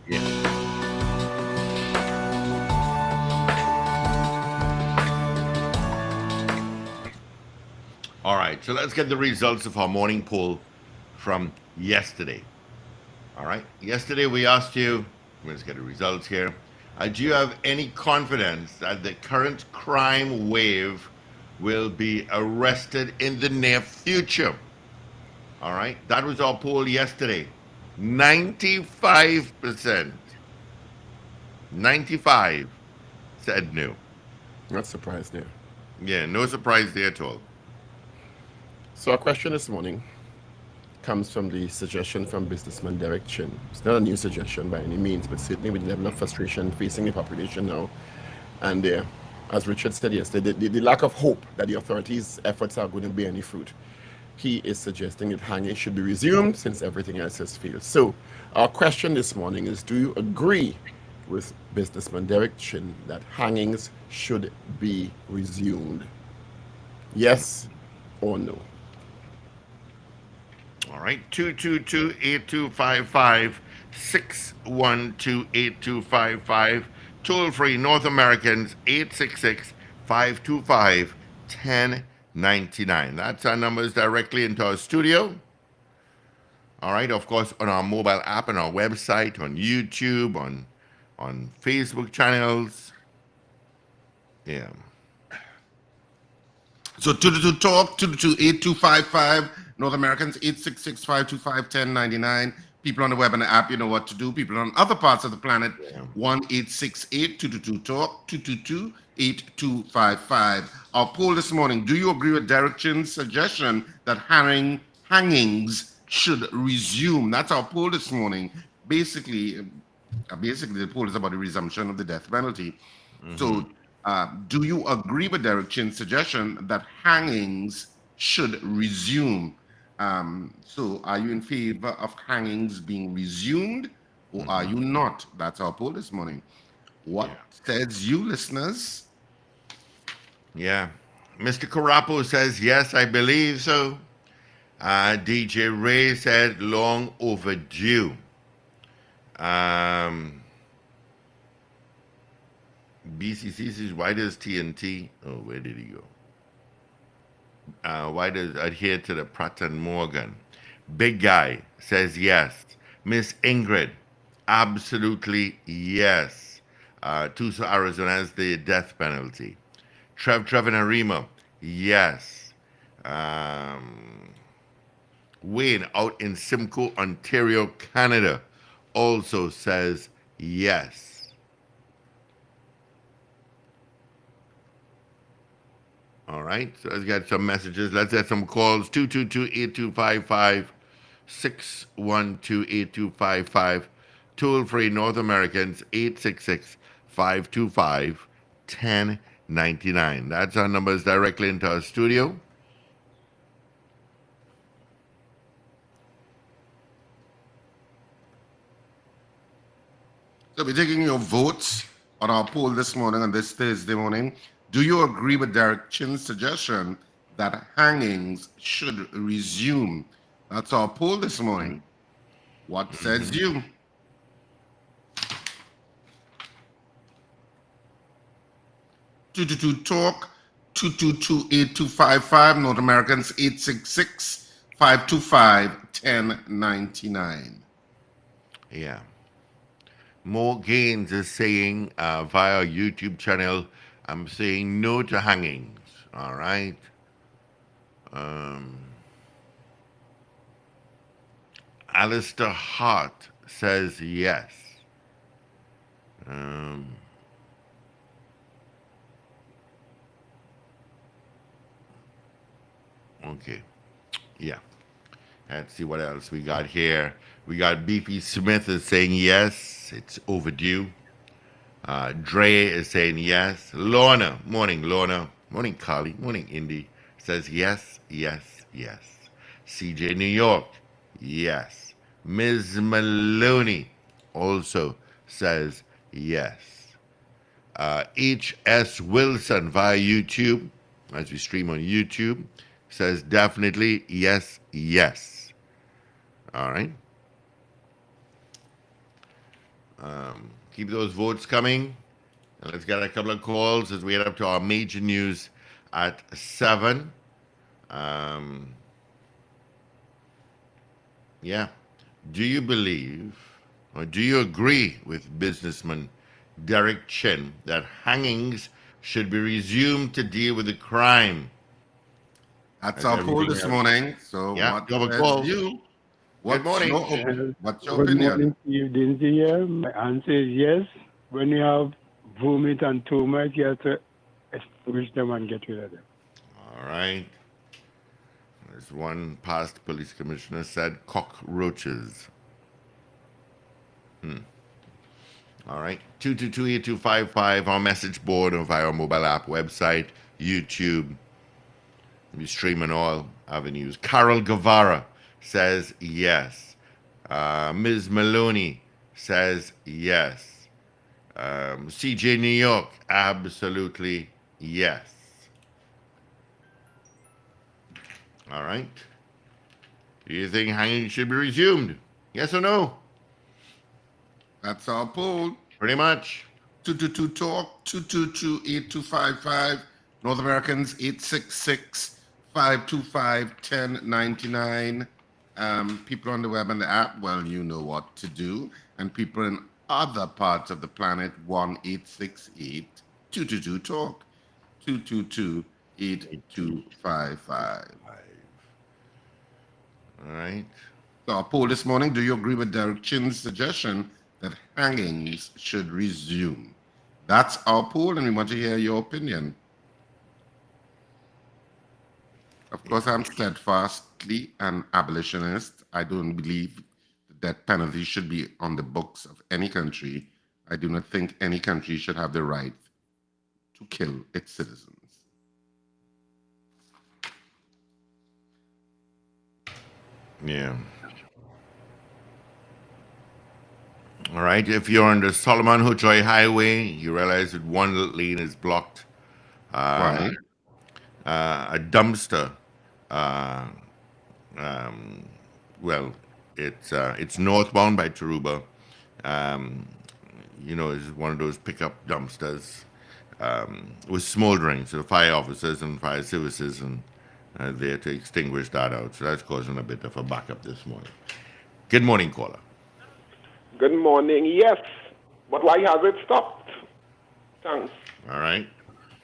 Yeah. All right, so let's get the results of our morning poll from yesterday. All right, yesterday we asked you, let's get the results here. Do you have any confidence that the current crime wave will be arrested in the near future? All right, that was our poll yesterday. 95%, 95 said no. Not surprised there. Yeah, no surprise there at all. So our question this morning, comes from the suggestion from businessman Derek Chin. It's not a new suggestion by any means, but certainly with the level of frustration facing the population now, and as Richard said yesterday, the lack of hope that the authorities' efforts are going to bear any fruit. He is suggesting that hanging should be resumed since everything else has failed. So, our question this morning is: do you agree with businessman Derek Chin that hangings should be resumed? Yes or no? All right, 222-8255, 612-8255. Toll free, North Americans, 866-525-1099. That's our numbers directly into our studio. All right, of course, on our mobile app, on our website, on YouTube, on Facebook channels. Yeah. So 222 Talk, 222-8255, North Americans, 866-525-1099. People on the web and the app, you know what to do. People on other parts of the planet, 1-868-222-TALK, 222-8255. Our poll this morning: do you agree with Derek Chin's suggestion that hangings should resume? That's our poll this morning. Basically, the poll is about the resumption of the death penalty. So, do you agree with Derek Chin's suggestion that hangings should resume? So, are you in favor of hangings being resumed, or are you not? That's our poll this morning. What says you, listeners? Yeah. Mr. Carapo says, yes, I believe so. DJ Ray said, long overdue. BCC says, why does TNT? Oh, where did he go? Why does adhere to the Pratt and Morgan? Big Guy says yes. Miss Ingrid, absolutely yes. Tucson, Arizona has the death penalty. Trevor Narima, yes. Wayne out in Simcoe, Ontario, Canada, also says yes. All right, so let's get some messages. Let's get some calls. 222-8255, 612-8255. Toll free, North Americans, 866-525-1099. That's our numbers directly into our studio. So we're taking your votes on our poll this morning, on this Thursday morning. Do you agree with Derek Chin's suggestion that hangings should resume? That's our poll this morning. What says you? Talk, 222-8255, North Americans, 866-525-1099. Yeah. More Gaines is saying via YouTube channel, I'm saying no to hangings. All right. Alistair Hart says yes. Okay. Yeah. Let's see what else we got here. We got BP Smith is saying yes, it's overdue. Dre is saying yes. Lorna, morning Carly, morning Indy, says yes, yes, yes. CJ New York, yes. Ms. Maloney also says yes. H.S. Wilson via YouTube, as we stream on YouTube, says definitely yes, yes. All right. Keep those votes coming. And let's get a couple of calls as we head up to our major news at 7. Yeah. Do you believe or do you agree with businessman Derek Chin that hangings should be resumed to deal with the crime? That's our poll this morning. So what says you? Good morning. What's your Good opinion? morning to you, Dinzy here. My answer is yes. When you have vomit and termites, you have to extinguish them and get rid of them. All right. As one past police commissioner said, cockroaches. All right. 222-8255, our message board or via our mobile app, website, YouTube. We stream on all avenues. Carol Guevara says yes. Ms. Maloney says yes. CJ New York, absolutely yes. All right. Do you think hanging should be resumed? Yes or no? That's our poll. Pretty much. 222 talk 222-8255. North Americans 866-525-1099. People on the web and the app, well, you know what to do. And people in other parts of the planet, 1-868-222 talk 222-8255. All right. So our poll this morning: do you agree with Derek Chin's suggestion that hangings should resume? That's our poll, and we want to hear your opinion. Of course, I'm steadfastly an abolitionist. I don't believe the death penalty should be on the books of any country. I do not think any country should have the right to kill its citizens. Yeah. All right. If you're on the Solomon Huchoy Highway, you realize that one lane is blocked. Why? A dumpster. Uh, um, well, it's northbound by Taruba. It's one of those pickup dumpsters. Was smoldering. So the fire officers and fire services and there to extinguish that out. So that's causing a bit of a backup this morning. Good morning, caller. Good morning. Yes, but why has it stopped? Thanks. All right.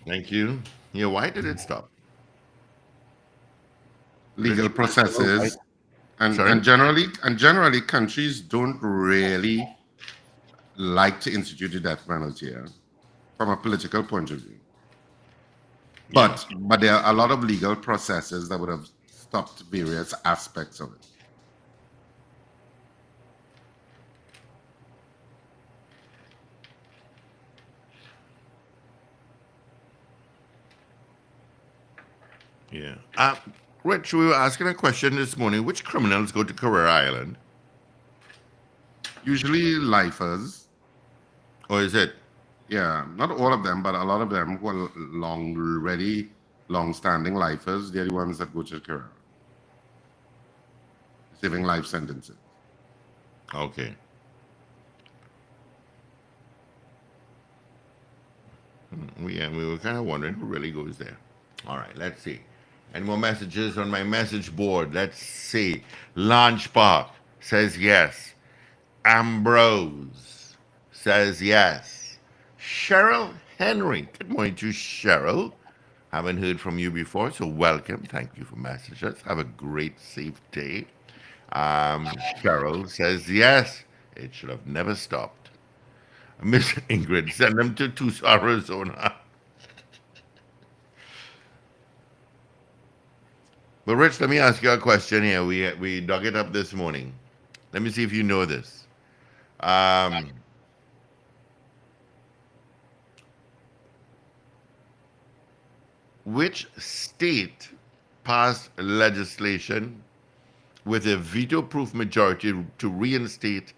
Thank you. Yeah, why did it stop? Legal processes, Sorry? and generally countries don't really like to institute the death penalty from a political point of view. But there are a lot of legal processes that would have stopped various aspects of it. Yeah. Rich, we were asking a question this morning. Which criminals go to Career Island? Usually lifers. Or is it? Yeah, not all of them, but a lot of them who are long-standing lifers, they're the ones that go to career, receiving life sentences. Okay. We were kind of wondering who really goes there. All right, let's see. Any more messages on my message board? Let's see. Launch Park says yes. Ambrose says yes. Cheryl Henry. Good morning to Cheryl. Haven't heard from you before, so welcome. Thank you for messages. Have a great, safe day. Cheryl says yes. It should have never stopped. Miss Ingrid, send them to Tucson, Arizona. But Rich, let me ask you a question here. We dug it up this morning. Let me see if you know this. Which state passed legislation with a veto-proof majority to reinstate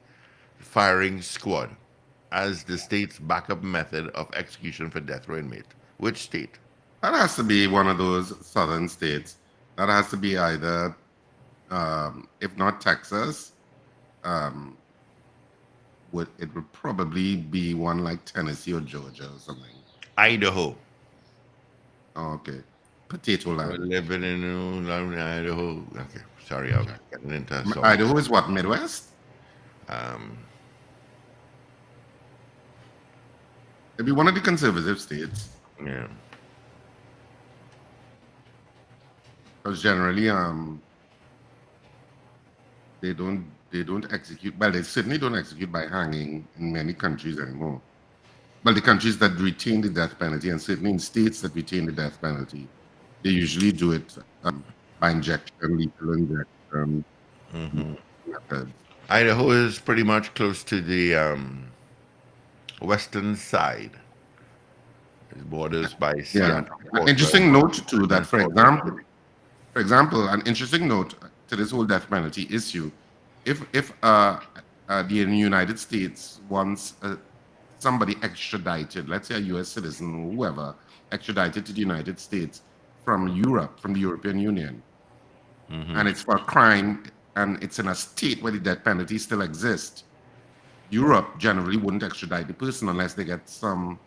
firing squad as the state's backup method of execution for death row inmate? Which state? That has to be one of those southern states. That has to be either, if not Texas, it would probably be one like Tennessee or Georgia or something. Idaho. Oh, okay. Potato land. Living in Idaho. Okay, sorry, I was getting into some. Idaho is what, Midwest? It'd be one of the conservative states. Yeah. Because generally, they don't execute. Well, they certainly don't execute by hanging in many countries anymore. Well, the countries that retain the death penalty, and certainly in states that retain the death penalty, they usually do it by injection, lethal injection methods. Idaho is pretty much close to the western side. It borders by Yeah. Seattle, An Portland, interesting note too that, and Portland. for example, an interesting note to this whole death penalty issue, if the United States wants somebody extradited, let's say a U.S. citizen or whoever, extradited to the United States from Europe, from the European Union, and it's for a crime and it's in a state where the death penalty still exists, Europe generally wouldn't extradite the person unless they get some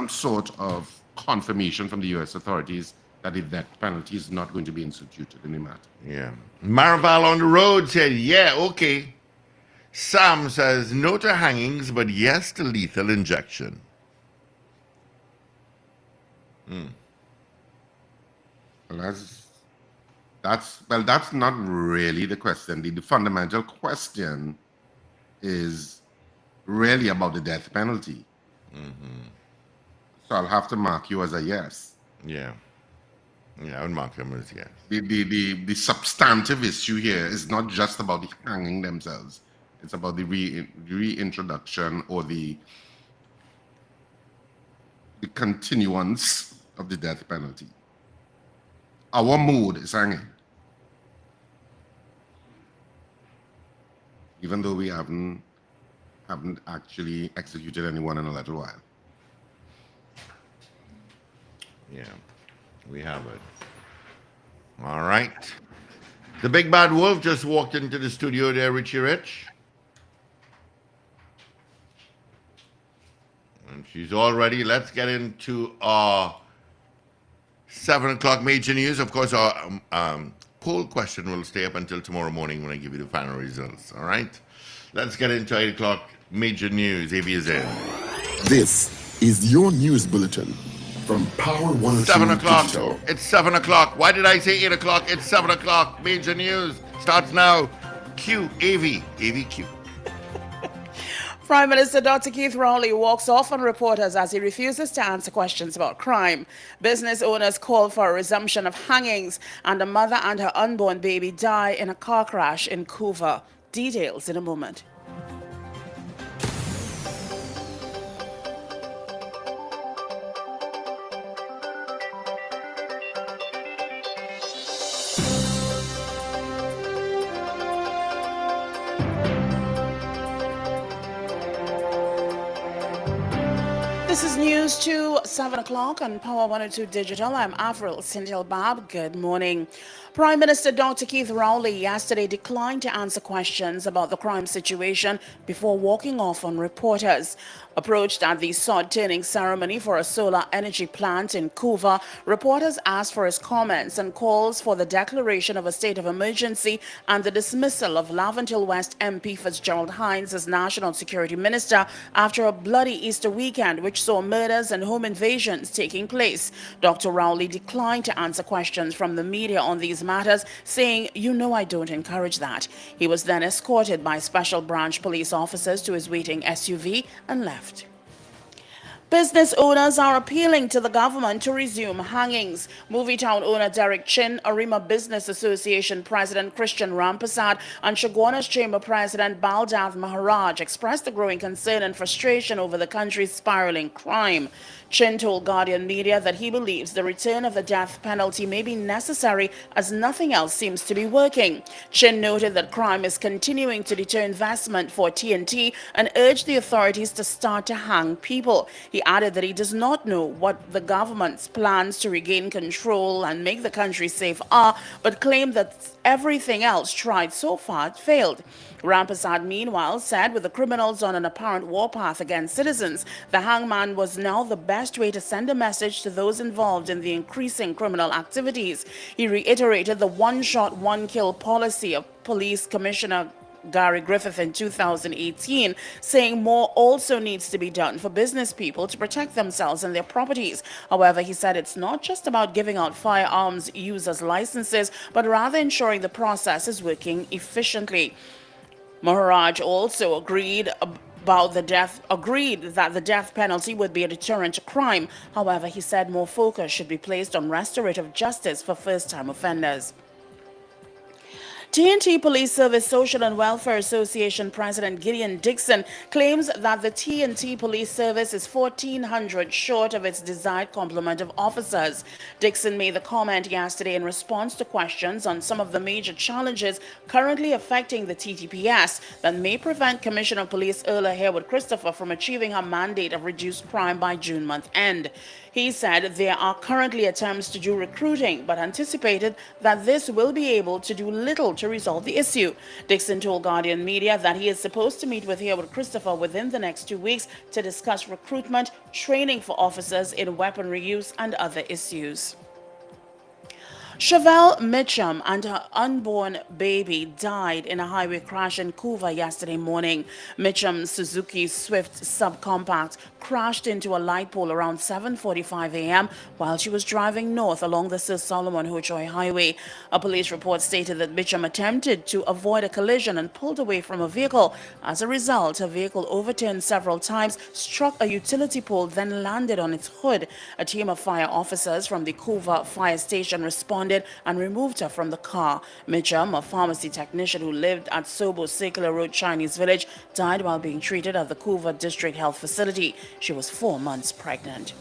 sort of confirmation from the U.S. authorities that the death penalty is not going to be instituted in the matter. Yeah. Marval on the road said, yeah, okay. Sam says, no to hangings, but yes to lethal injection. Well, that's not really the question. The fundamental question is really about the death penalty. So I'll have to mark you as a yes. Yeah. Yeah, I would mark them as yes. The substantive issue here is not just about the hanging themselves. It's about the reintroduction or the continuance of the death penalty. Our mood is hanging. Even though we haven't actually executed anyone in a little while. Yeah, we have it. All right. The big bad wolf just walked into the studio there, Richie Rich. And she's all ready. Let's get into our 7 o'clock major news. Of course, our poll question will stay up until tomorrow morning when I give you the final results. All right? Let's get into 8 o'clock major news. ABSN. This is your news bulletin from Power 102 7 o'clock. Digital. It's 7 o'clock. Why did I say 8 o'clock? It's 7 o'clock. Major news starts now. Q, AV, AVQ. Prime Minister Dr. Keith Rowley walks off on reporters as he refuses to answer questions about crime. Business owners call for a resumption of hangings, and a mother and her unborn baby die in a car crash in Couva. Details in a moment. This is news to 7 o'clock on Power 102 Digital. I'm Avril Sintil Bab. Good morning. Prime Minister Dr. Keith Rowley yesterday declined to answer questions about the crime situation before walking off on reporters. Approached at the sod-turning ceremony for a solar energy plant in Couva, reporters asked for his comments and calls for the declaration of a state of emergency and the dismissal of Laventille West MP Fitzgerald Hines as National Security Minister after a bloody Easter weekend which saw murders and home invasions taking place. Dr. Rowley declined to answer questions from the media on these matters, saying, "You know I don't encourage that." He was then escorted by special branch police officers to his waiting SUV and left. Business owners are appealing to the government to resume hangings. Movie-town owner Derek Chin, Arima Business Association President Christian Rampasad, and Chaguanas Chamber President Baldav Maharaj expressed a growing concern and frustration over the country's spiraling crime. Chin told Guardian Media that he believes the return of the death penalty may be necessary as nothing else seems to be working. Chin noted that crime is continuing to deter investment for TNT and urged the authorities to start to hang people. He added that he does not know what the government's plans to regain control and make the country safe are, but claimed that everything else tried so far failed. Rampasad, meanwhile, said with the criminals on an apparent warpath against citizens, the hangman was now the best way to send a message to those involved in the increasing criminal activities. He reiterated the one-shot, one-kill policy of Police Commissioner Gary Griffith in 2018, saying more also needs to be done for business people to protect themselves and their properties. However, he said it's not just about giving out firearms users licenses, but rather ensuring the process is working efficiently. Maharaj also agreed agreed that the death penalty would be a deterrent to crime. However, he said more focus should be placed on restorative justice for first-time offenders. TNT Police Service Social and Welfare Association President Gideon Dixon claims that the TNT Police Service is 1,400 short of its desired complement of officers. Dixon made the comment yesterday in response to questions on some of the major challenges currently affecting the TTPS that may prevent Commissioner of Police Erla Harewood Christopher from achieving her mandate of reduced crime by June month end. He said there are currently attempts to do recruiting, but anticipated that this will be able to do little to resolve the issue. Dixon told Guardian Media that he is supposed to meet with Harewood Christopher within the next 2 weeks to discuss recruitment, training for officers in weaponry use, and other issues. Chevelle Mitchum and her unborn baby died in a highway crash in Couva yesterday morning. Mitchum's Suzuki Swift subcompact crashed into a light pole around 7:45 a.m. while she was driving north along the Sir Solomon Hochoy Highway. A police report stated that Mitchum attempted to avoid a collision and pulled away from a vehicle. As a result, her vehicle overturned several times, struck a utility pole, then landed on its hood. A team of fire officers from the Couva fire station responded and removed her from the car. Mitchum, a pharmacy technician who lived at Sobo Circular Road Chinese Village, died while being treated at the Couva District Health Facility. She was 4 months pregnant.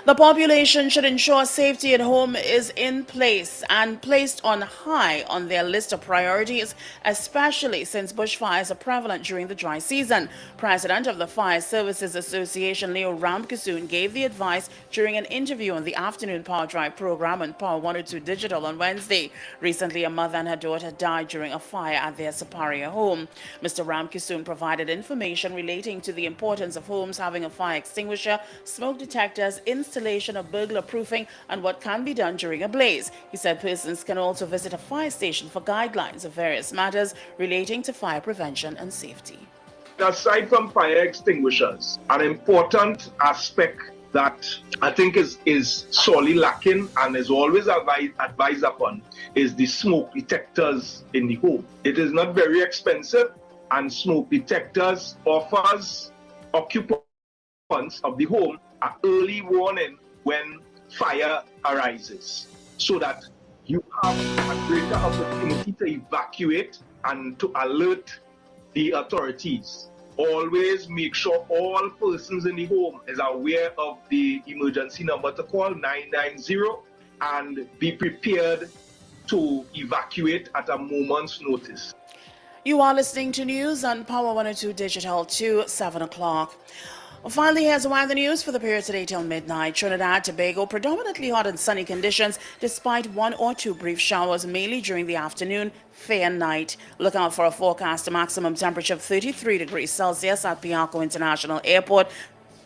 The population should ensure safety at home is in place and placed on high on their list of priorities, especially since bushfires are prevalent during the dry season. President of the Fire Services Association, Leo Ramkisoon, gave the advice during an interview on the afternoon Power Drive program on Power 102 Digital on Wednesday. Recently, a mother and her daughter died during a fire at their Saparia home. Mr. Ramkisoon provided information relating to the importance of homes having a fire extinguisher, smoke detectors, installation of burglar proofing, and what can be done during a blaze. He said persons can also visit a fire station for guidelines of various matters relating to fire prevention and safety. Aside from fire extinguishers, an important aspect that I think is sorely lacking and is always advised upon is the smoke detectors in the home. It is not very expensive, and smoke detectors offers occupants of the home an early warning when fire arises, so that you have a greater opportunity to evacuate and to alert the authorities. Always make sure all persons in the home is aware of the emergency number to call 990 and be prepared to evacuate at a moment's notice. You are listening to news on Power 102 Digital to 7 o'clock. Finally, here's weather news for the period today till midnight. Trinidad and Tobago, predominantly hot and sunny conditions, despite 1 or 2 brief showers, mainly during the afternoon, fair night. Look out for a forecast maximum temperature of 33 degrees Celsius at Piarco International Airport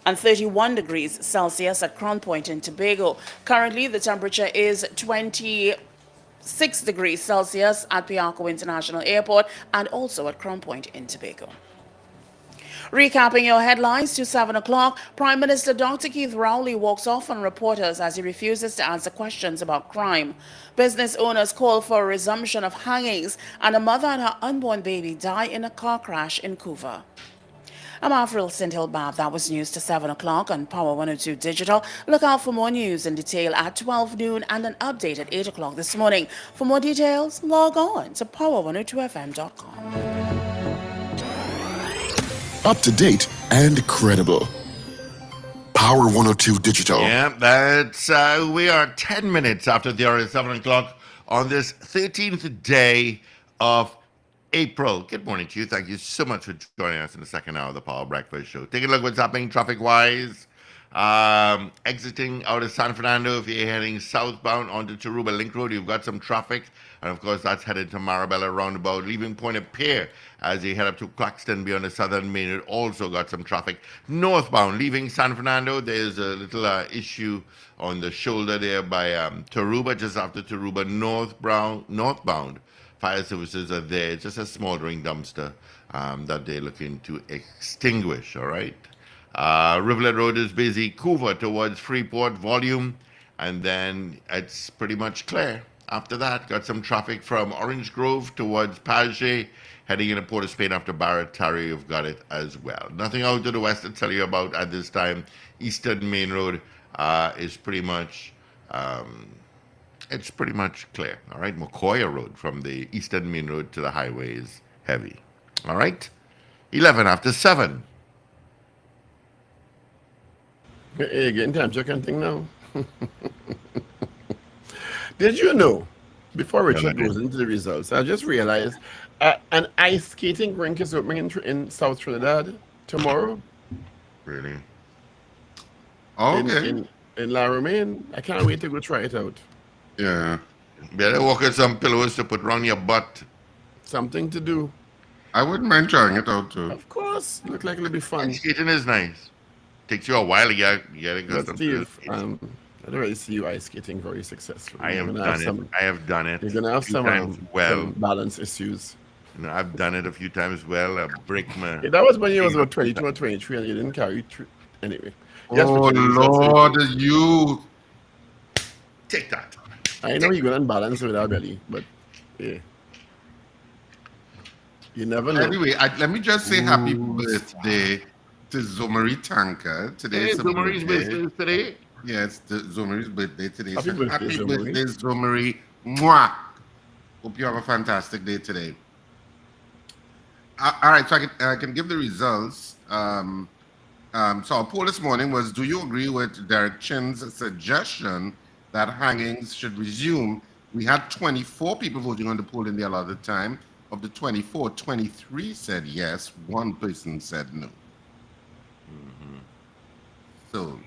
and 31 degrees Celsius at Crown Point in Tobago. Currently, the temperature is 26 degrees Celsius at Piarco International Airport and also at Crown Point in Tobago. Recapping your headlines to 7 o'clock, Prime Minister Dr. Keith Rowley walks off on reporters as he refuses to answer questions about crime. Business owners call for a resumption of hangings, and a mother and her unborn baby die in a car crash in Couva. I'm Avril Sindhilbab. That was news to 7 o'clock on Power 102 Digital. Look out for more news in detail at 12 noon and an update at 8 o'clock this morning. For more details, log on to power102fm.com. Up to date and credible. Power 102 Digital. Yeah, that's we are 10 minutes after the hour of 7 o'clock on this 13th day of April. Good morning to you. Thank you so much for joining us in the second hour of the Power Breakfast Show. Take a look at what's happening traffic-wise. Exiting out of San Fernando, if you're heading southbound onto Taruba Link Road, you've got some traffic. And of course, that's headed to Marabella Roundabout, leaving Point-à-Pierre as you head up to Claxton beyond the southern main. It also got some traffic. Northbound, leaving San Fernando, there's a little issue on the shoulder there by Taruba, just after Taruba northbound. Fire services are there. It's just a smoldering dumpster that they're looking to extinguish, all right? Rivulet Road is busy. Couva towards Freeport, volume, and then it's pretty much clear. After that, got some traffic from Orange Grove towards Paget, heading into Port of Spain after Barataria. You've got it as well. Nothing out to the west to tell you about at this time. Eastern Main Road is pretty much it's pretty much clear. All right, Mokoya Road from the Eastern Main Road to the highway is heavy. All right, 11 after 7. Hey, getting time check and thing now. Did you know, before Richard goes into the results, I just realized an ice skating rink is opening in South Trinidad tomorrow. Really? Okay. In La Romaine. I can't wait to go try it out. Yeah. Better walk with some pillows to put around your butt. Something to do. I wouldn't mind trying it out too. Of course. Look like it'll be fun. Ice skating is nice. Takes you a while to get But accustomed to Steve, it. I don't really see you ice skating very successful. I have done it. I have done it. You're gonna have a few times some balance issues. You know, I've done it a few times well. I break my. That was when you was about 22 or 23 and you didn't carry anyway. Yes, Oh Richard, Lord, you. Take that. I know you're gonna unbalance with our belly, but yeah. You never know. Anyway, let me just say happy birthday to Zomari Tanka. Today Hey, is her Zomari's birthday. birthday today. Yes, Zomari's birthday today. Happy So birthday, happy Zomari. birthday, Zomari. Mwah. Hope you have a fantastic day today. All right, so I can give the results. So our poll this morning was: do you agree with Derek Chin's suggestion that hangings should resume? We had 24 people voting on the poll in the allotted time. Of the 24, 23 said yes. One person said no. So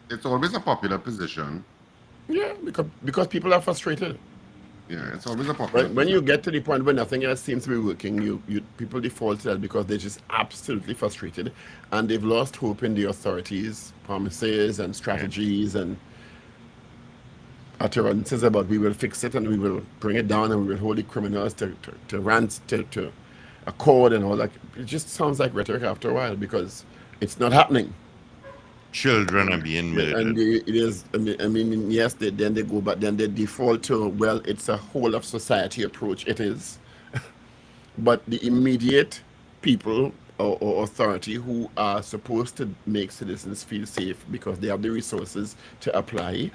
it's always a popular position. Yeah, because people are frustrated. Yeah, it's always a popular. When you get to the point where nothing else seems to be working, you people default to that because they're just absolutely frustrated and they've lost hope in the authorities' promises and strategies and utterances about we will fix it and we will bring it down and we will hold the criminals to accord and all that. It just sounds like rhetoric after a while because it's not happening. Children are being murdered. And it is, I mean, yes, then they go, but then they default to, well, it's a whole of society approach. It is. But the immediate people or authority who are supposed to make citizens feel safe because they have the resources to apply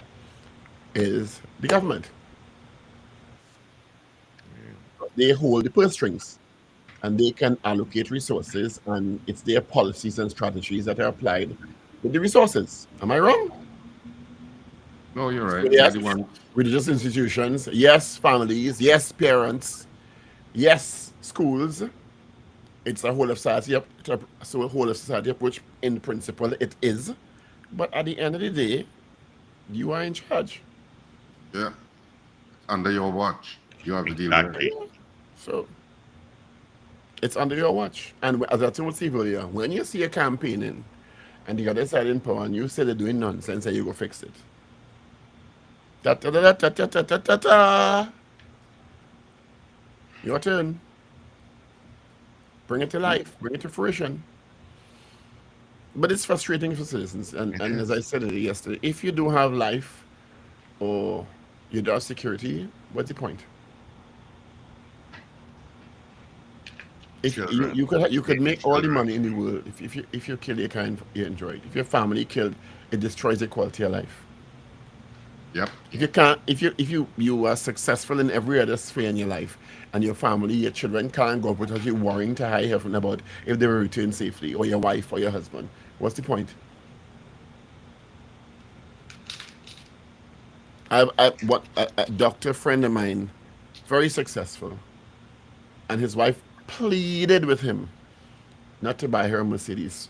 is the government. They hold the purse strings and they can allocate resources, and it's their policies and strategies that are applied with the resources. Am I wrong? No, you're right. So yes, Anyone- religious institutions, yes, families, yes, parents, yes, schools. It's a whole of society, approach. In principle, it is. But at the end of the day, you are in charge. Yeah. Under your watch. You have to deal with Exactly. it. So it's under your watch. And as I told Steve earlier, when you see a campaigning and the other side in power and you say they're doing nonsense and you go fix it. Ta ta ta ta ta ta ta ta ta. Your turn. Bring it to life. Bring it to fruition. But it's frustrating for citizens. And as I said yesterday, if you don't have life or you don't have security, what's the point? If you could make all the money in the world if you kill your kind, you enjoy it. If your family killed, it destroys the quality of life. Yep. If you can't, if you are successful in every other sphere in your life, and your family, your children can't go up without you worrying to high heaven about if they will return safely, or your wife or your husband, what's the point? A doctor friend of mine, very successful, and his wife pleaded with him not to buy her a Mercedes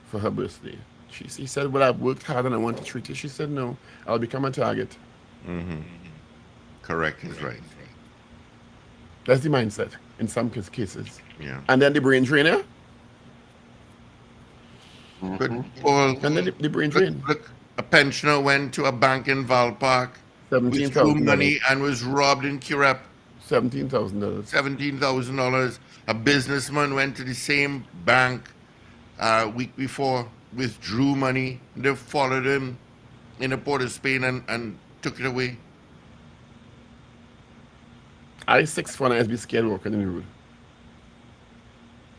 for her birthday. He said, well, I've worked hard and I want to treat you. She said, no, I'll become a target. Correct is right. That's the mindset in some cases. Yeah. And then the brain drainer. But Paul, And then the brain drain. look, a pensioner went to a bank in Val Park, withdrew $17,000. money and was robbed in Kirep. $17,000. $17,000. A businessman went to the same bank week before, withdrew money. They followed him in the Port of Spain and took it away. I 6'1", I'd be scared walking in the road.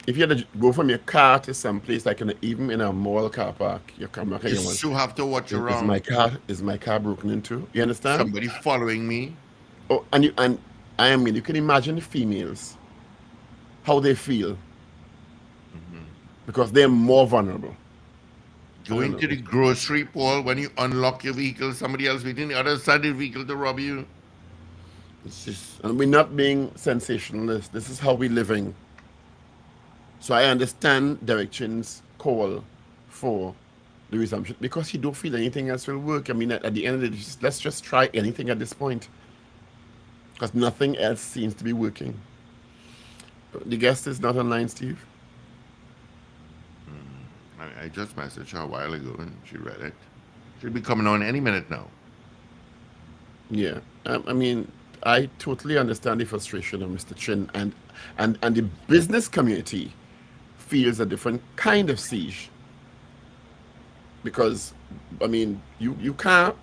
If you had to go from your car to some place, like even in a mall car park, you come back and You you want, still have to watch is my car broken into? You understand? somebody following me. Oh, and I mean, you can imagine the females, how they feel, because they're more vulnerable. Going to the grocery, Paul, when you unlock your vehicle, somebody else waiting the other side of the vehicle to rob you. It's just, and we're not being sensationalist. This is how we're living. So I understand Derek Chin's call for the resumption because he don't feel anything else will work. I mean, at the end of the day, let's just try anything at this point because nothing else seems to be working. The guest is not online, Steve. I just messaged her a while ago and she read it. She'll be coming on any minute now. Yeah, I mean, I totally understand the frustration of Mr. Chin, and the business community feels a different kind of siege because, I mean, you can't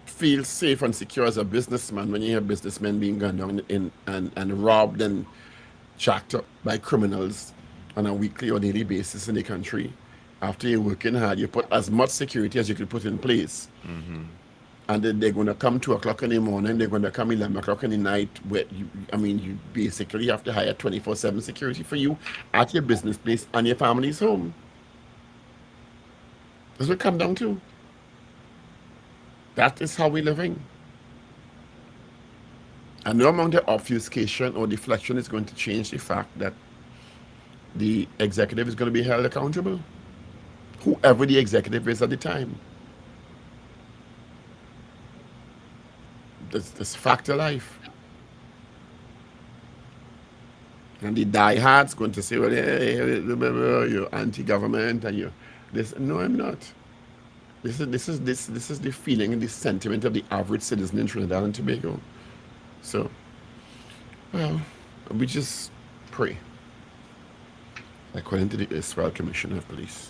feel safe and secure as a businessman when you hear businessmen being gunned down and robbed and jacked up by criminals on a weekly or daily basis in the country. After you're working hard, you put as much security as you could put in place. And then they're going to come 2 o'clock in the morning, they're going to come 11 o'clock in the night, where you basically have to hire 24/7 security for you at your business place and your family's home. That's what it comes down to. That is how we're living. And no amount of obfuscation or deflection is going to change the fact that the executive is going to be held accountable. Whoever the executive is at the time. This fact of life. And the diehards going to say, well, hey, you're anti-government and you're this. No, I'm not. This is the feeling and the sentiment of the average citizen in Trinidad and Tobago. So, well, we just pray. According to the Israel Commission of Police.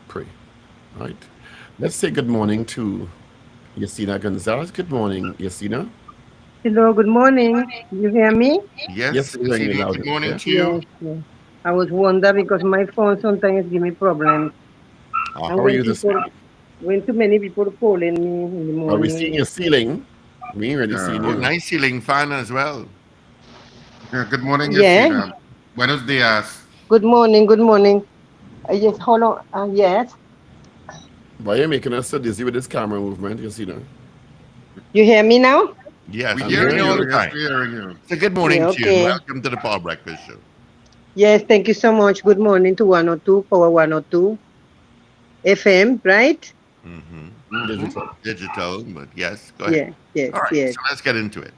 Pray. All right. Let's say good morning to Yesina Gonzalez. Good morning, Yesina. Hello, good morning. You hear me? Yes, we're hearing you loud good and morning clear. to you. Yes. I was wondering because my phone sometimes give me problems. How are you this morning? When too many people calling me in the Are we seeing morning. your ceiling? We ain't really seeing Oh, you. nice ceiling fan as well. Good morning, Yeah. Yesina. Buenos dias. Good morning, good morning. Yes, hold on. Yes. Why are you making us so dizzy with this camera movement, Yesina? You hear me now? Yes, We I'm hear hearing you all you. the Yes, time. we're hearing you. So good morning Yeah, to you and okay. welcome to the Paul Breakfast Show. Yes, thank you so much. Good morning to 102, Power 102 FM, right? Digital. But yes, go ahead. Yes, All right, yes. so let's get into it.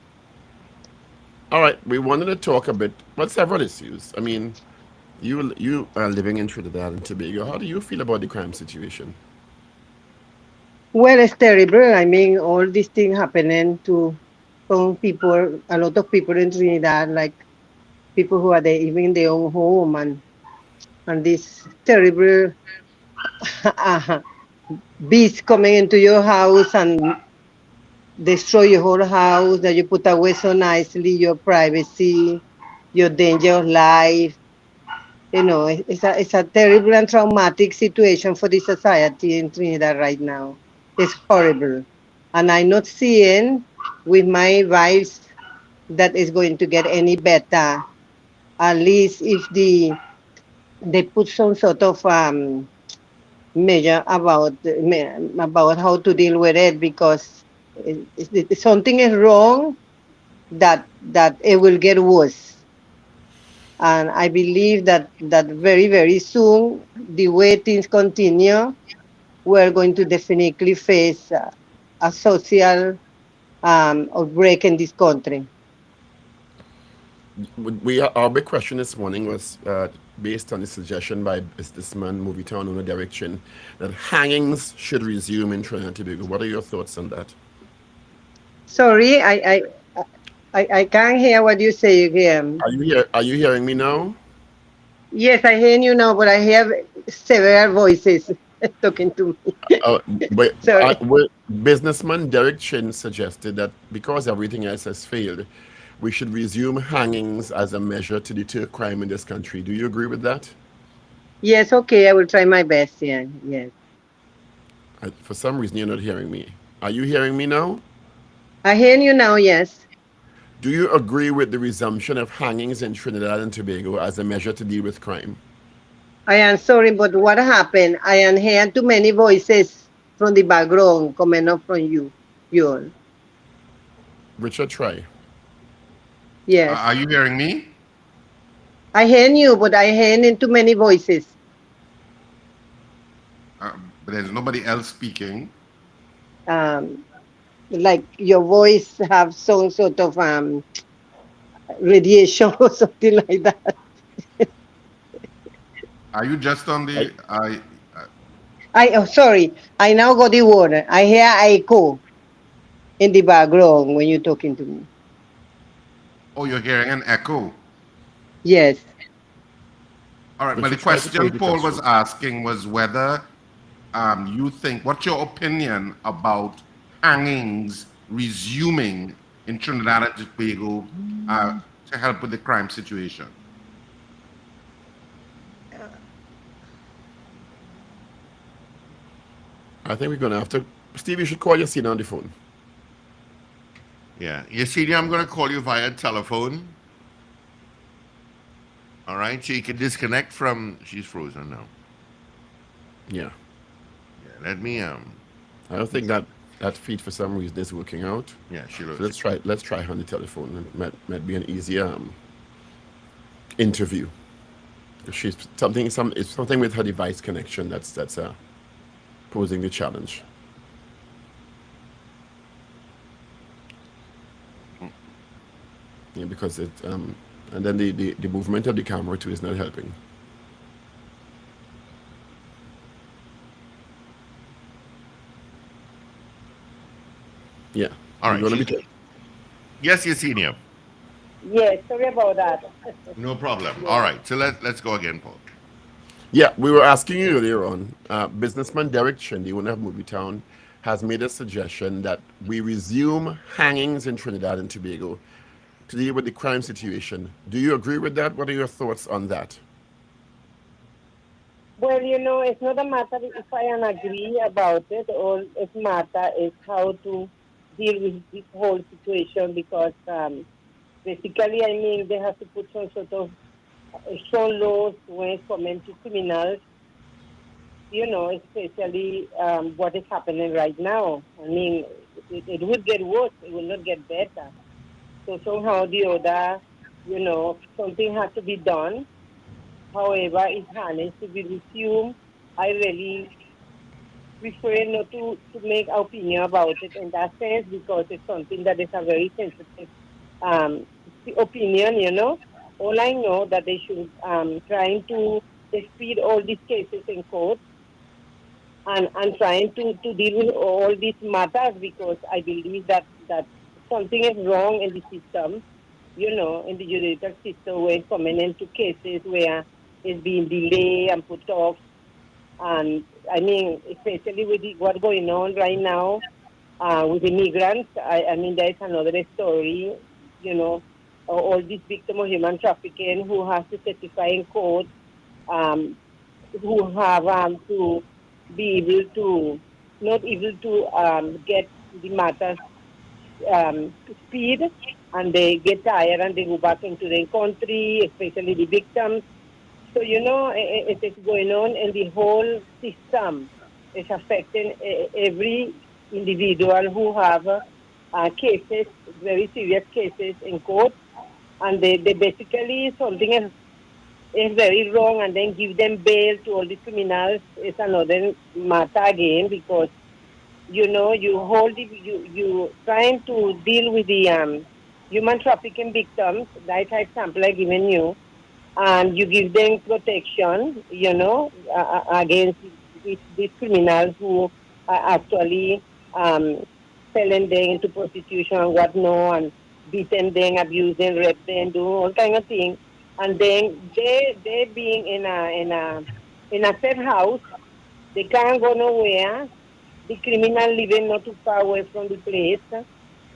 All right, we wanted to talk a bit about several issues. I mean, you are living in Trinidad and Tobago. How do you feel about the crime situation? Well, it's terrible. I mean, all these things happening to some people, a lot of people in Trinidad, like people who are there, even in their own home, and this terrible beast coming into your house and destroy your whole house that you put away so nicely, your privacy, your danger of life. You know, it's a terrible and traumatic situation for the society in Trinidad right now. It's horrible. And I'm not seeing with my vibes that it's going to get any better. At least if they put some sort of measure about how to deal with it because something is wrong that it will get worse. And I believe that very, very soon, the way things continue, we're going to definitely face a social outbreak in this country. Our big question this morning was based on the suggestion by businessman, movie town owner Derek Chin, that hangings should resume in Trinidad and Tobago. What are your thoughts on that? Sorry, I can't hear what you say again. Are you hearing me now? Yes, I hear you now, but I hear several voices. talking to me. But Sorry. businessman Derek Chin suggested that because everything else has failed, we should resume hangings as a measure to deter crime in this country. Do you agree with that? Yes, okay, I will try my best. Yeah, yes. For some reason, you're not hearing me. Are you hearing me now? I hear you now, yes. Do you agree with the resumption of hangings in Trinidad and Tobago as a measure to deal with crime? I am sorry, but what happened? I am hearing too many voices from the background coming up from you. You all. Richard, try. Are Yes. you hearing me? I hear you, but I hear in too many voices. But there's nobody else speaking. Um, like your voice have some sort of radiation or something like that. Are you just on the? Sorry, I now got the word. I hear echo in the background when you're talking to me. Oh, you're hearing an echo. Yes. All right. But the Richard, try to pose question the Paul was question. asking was whether you think, what's your opinion about hangings resuming in Trinidad and Tobago to help with the crime situation? I think we're going to have to. Steve, you should call your scene on the phone. Yeah. Yesenia, I'm going to call you via telephone. All right. So you can disconnect from. She's frozen now. Yeah. Yeah. Let me. I don't think that feed for some reason is working out. Yeah. She So looks. let's try on the telephone. It might be an easier interview. She's it's something with her device connection that's posing the challenge. Yeah, because it and then the movement of the camera too is not helping. Yeah. All We're right. gonna She's. be Yes, Yesenia. Yes, sorry about that. No problem. All right. So let's go again, Paul. Yeah, we were asking you earlier on. Businessman Derek Chin, the owner of Movie Town, has made a suggestion that we resume hangings in Trinidad and Tobago to deal with the crime situation. Do you agree with that? What are your thoughts on that? Well, it's not a matter if I agree about it, or it's matter is how to deal with this whole situation because basically, I mean, they have to put some sort of strong laws when it's coming to criminals, especially what is happening right now. I mean, it would get worse, it will not get better. So somehow or the other, something has to be done. However, it has to be resumed. I really prefer not to make opinion about it in that sense because it's something that is a very sensitive um, opinion. All I know that they should trying to speed all these cases in court and trying to deal with all these matters because I believe that something is wrong in the system, in the judicial system when coming into cases where it's being delayed and put off. And I mean, especially with what's going on right now with immigrants, I mean, there's another story, all these victims of human trafficking who have to testify in court, um, who have to be able to, not able to get the matters speed, and they get tired and they go back into their country, especially the victims. So, it is going on in the whole system. It's affecting every individual who have cases, very serious cases in court. And they basically, something is very wrong and then give them bail to all the criminals is another matter again because, you trying to deal with the human trafficking victims, that example I given you, and you give them protection, against these criminals who are actually selling them into prostitution and whatnot, and beating them, abusing, rape them, do all kind of things. And then they being in a safe house, They can't go nowhere. The criminal living not too far away from the place.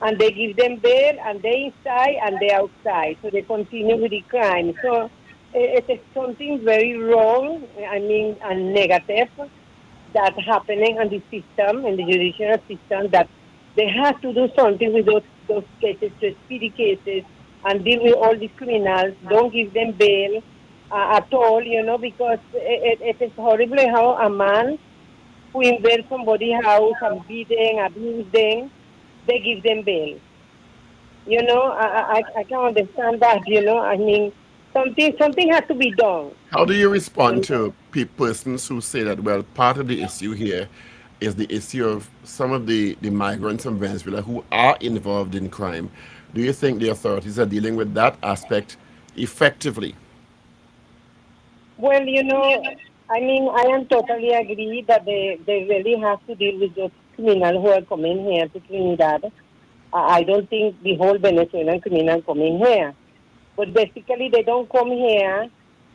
And they give them bail, and they inside and they outside. So they continue with the crime. So it is something very wrong, I mean, and negative that happening in the system, in the judicial system, that they have to do something with those cases, to speedy cases, and deal with all these criminals. Don't give them bail at all, because it is horrible how a man who invade somebody's house and beat them, abuse them, they give them bail. I can understand that, I mean, something has to be done. How do you respond You to persons who say that, well, part of the issue here is the issue of some of the migrants from Venezuela who are involved in crime? Do you think the authorities are dealing with that aspect effectively? Well, I mean, I am totally agree that they really have to deal with those criminals who are coming here to Trinidad. I don't think the whole Venezuelan criminal coming here. But basically, they don't come here,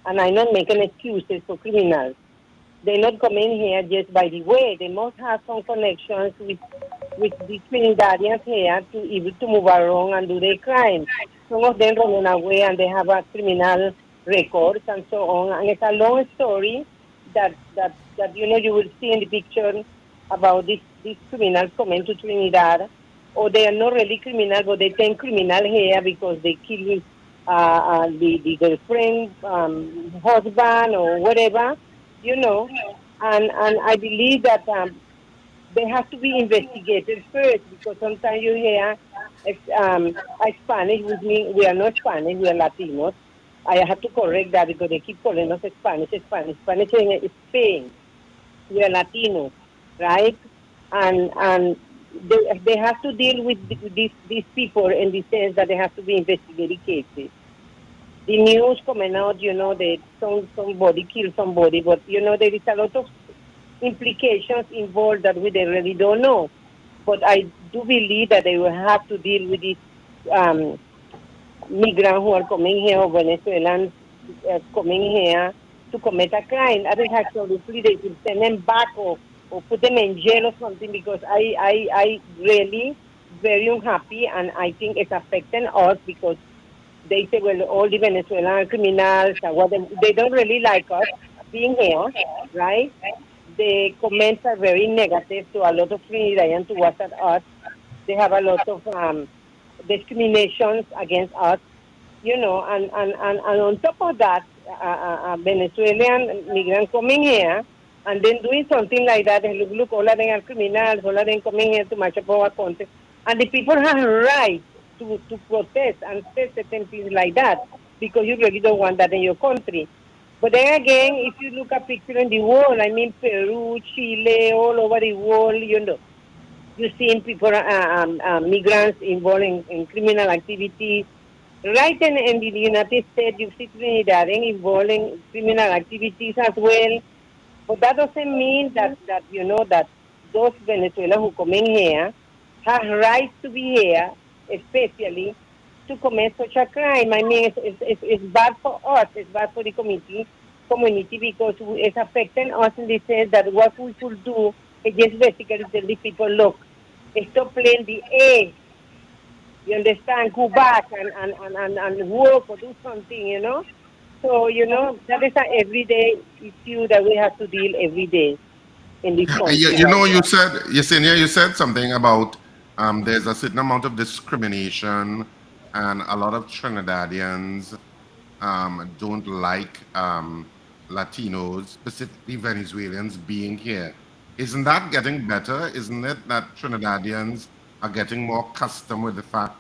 and I'm not making excuses for criminals. They're not coming here just by the way. They must have some connections with the Trinidadians here to able to move around and do their crime. Some of them running away and they have a criminal records and so on. And it's a long story that you will see in the picture about these criminals coming to Trinidad. Or they are not really criminal, but they think criminal here because they kill the girlfriend, husband, or whatever, And I believe that they have to be investigated first because sometimes you hear Spanish, which means we are not Spanish, we are Latinos. I have to correct that because they keep calling us Spanish. Spanish is Spain. We are Latinos, right? And they have to deal with these people in the sense that they have to be investigated cases. The news coming out, that somebody killed somebody, but there is a lot of implications involved that we really don't know. But I do believe that they will have to deal with these migrants who are coming here, or Venezuelans coming here to commit a crime. I think absolutely they should send them back or put them in jail or something because I really very unhappy and I think it's affecting us because they say, well, all the Venezuelan criminals, they don't really like us being here, right? The comments are very negative to a lot of Trinidadians towards us. They have a lot of discriminations against us, and on top of that, Venezuelan migrants coming here and then doing something like that, and look, all of them are criminals, all of them coming here to march up our country. And the people have a right to protest and say certain things like that because you really don't want that in your country. But then again, if you look at pictures in the world, I mean Peru, Chile, all over the world, you're seeing people, migrants involved in criminal activity. Right in the United States, you see Trinidadians involved in criminal activities as well. But that doesn't mean that those Venezuelans who come in here have rights to be here, especially to commit such a crime. I mean, it's bad for us. It's bad for the community because it's affecting us in the sense that what we should do is just basically tell the people, look, stop playing the A. You understand? Go back and work or do something, So, that is an everyday issue that we have to deal every day in this country right You now. said, Yesenia, you said something about there's a certain amount of discrimination, and a lot of Trinidadians don't like Latinos, specifically Venezuelans, being here. Isn't that getting better? Isn't it that Trinidadians are getting more accustomed with the fact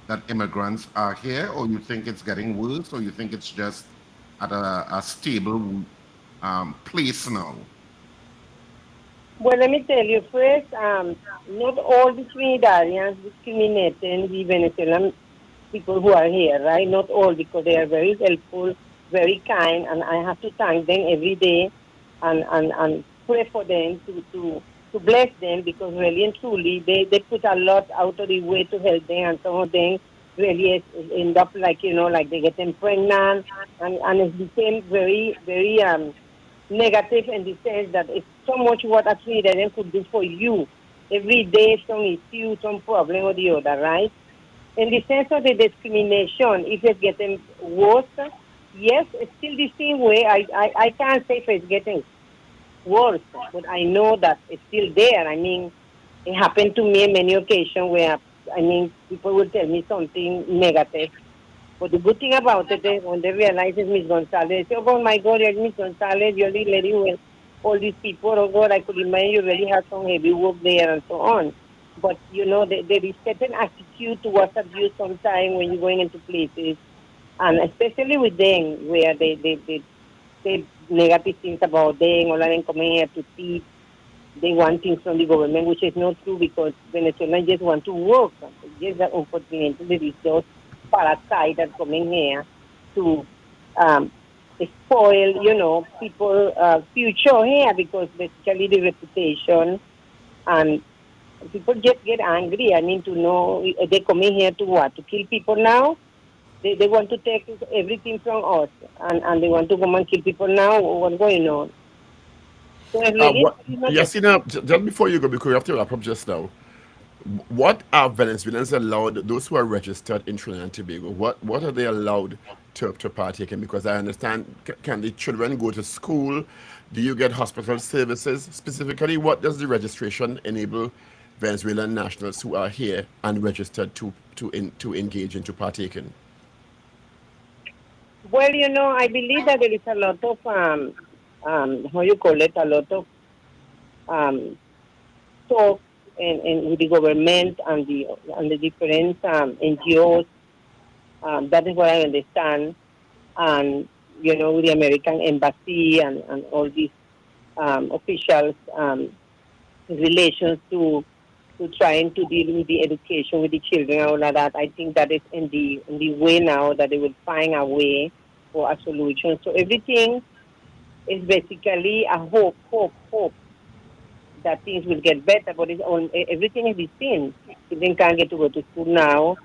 that immigrants are here, or you think it's getting worse, or you think it's just at a stable place now? Well, let me tell you first, not all the Trinidadians discriminating the Venezuelan people who are here, right? Not all, because they are very helpful, very kind, and I have to thank them every day and pray for them to bless them because really and truly they put a lot out of the way to help them, and some of them really end up like they get them pregnant, and it became very very negative in the sense that it's so much what a Trinidadian could do for you. Every day, some issue, some problem or the other, right? In the sense of the discrimination, if it's getting worse, yes, it's still the same way. I can't say if it's getting worse, but I know that it's still there. I mean, it happened to me on many occasions where, I mean, people will tell me something negative. But the good thing about it is when they realize it's Miss Gonzalez, they say, oh my God, you're Miss Gonzalez, you're the lady with all these people. Oh God, I could imagine you really have some heavy work there and so on. But, you know, there is certain attitude towards abuse sometimes when you're going into places. And especially with them, where they say negative things about them, or them coming here to see, they want things from the government, which is not true because Venezuelans just want to work. Just that unfortunately, there is those parasites that coming here to um, spoil, you know, people' future here because basically the reputation and people just get angry. I mean, to know they coming here to what? To kill people now? They want to take everything from us and they want to come and kill people now? What's going on? So it's really, What? you know, Yes, just before you go, because we have to wrap up just now. What are Venezuelans allowed? Those who are registered in Trinidad and Tobago, what are they allowed to partake in? Because I understand, can the children go to school? Do you get hospital services? Specifically, what does the registration enable Venezuelan nationals who are here and registered to engage in to partake in? well, you know, I believe that there is a lot of how you call it, a lot of um, talk and with the government and the different NGOs. That is what I understand, and you know, with the American embassy and all these officials relations to trying to deal with the education with the children and all of that. I think that is in the way now that they will find a way for a solution. So everything is basically a hope that things will get better. But everything is the same. Children can't get to go to school now.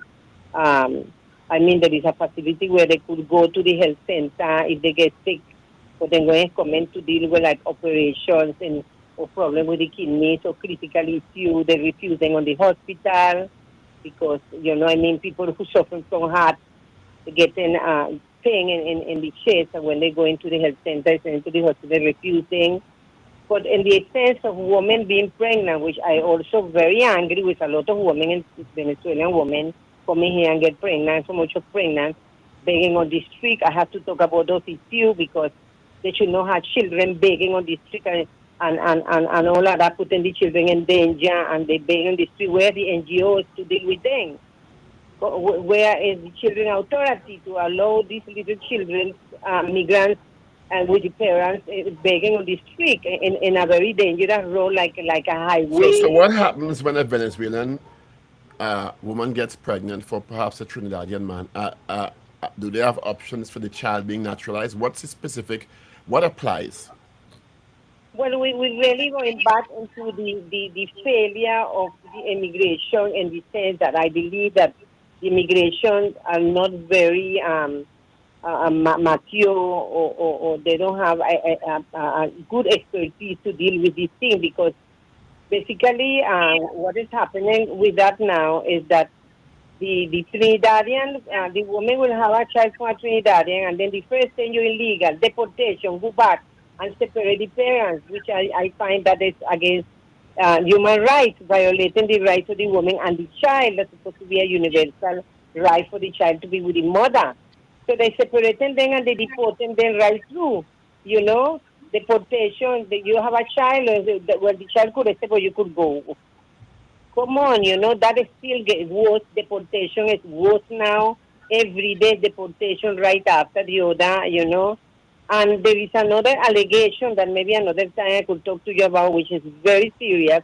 I mean, there is a facility where they could go to the health center if they get sick, but then going to come in to deal with like operations and or problem with the kidneys or critical issue. They're refusing on the hospital because, you know, I mean, people who suffer from heart getting pain in the chest, and when they go into the health centers and into the hospital, refusing. But in the sense of women being pregnant, which I also very angry with a lot of women, in Venezuelan women coming here and get pregnant, so much of pregnant, begging on the street. I have to talk about those issues because they should not have children begging on the street and all of that, putting the children in danger, and they begging on the street. Where the NGOs to deal with them? Where is the children authority to allow these little children, migrants, and with the parents begging on the street in a very dangerous road like a So highway? what happens when a Venezuelan woman gets pregnant for perhaps a Trinidadian man? Do they have options for the child being naturalized? What's the specific? What applies? Well, we really going back into the failure of the immigration in the sense that I believe that the immigration are not very mature or they don't have a good expertise to deal with this thing because basically what is happening with that now is that the Trinidadian, the woman will have a child from a Trinidadian, and then the first thing you're illegal, deportation, go back and separate the parents, which I find that is against human rights, violating the rights of the woman and the child. That's supposed to be a universal right for the child to be with the mother. So they separating them and they deporting them right through, you know. Deportation, you have a child, well, the child could accept or you could go. Come on, you know, that is still getting worse. Deportation is worse now. Every day deportation right after the other, you know. And there is another allegation that maybe another time I could talk to you about, which is very serious,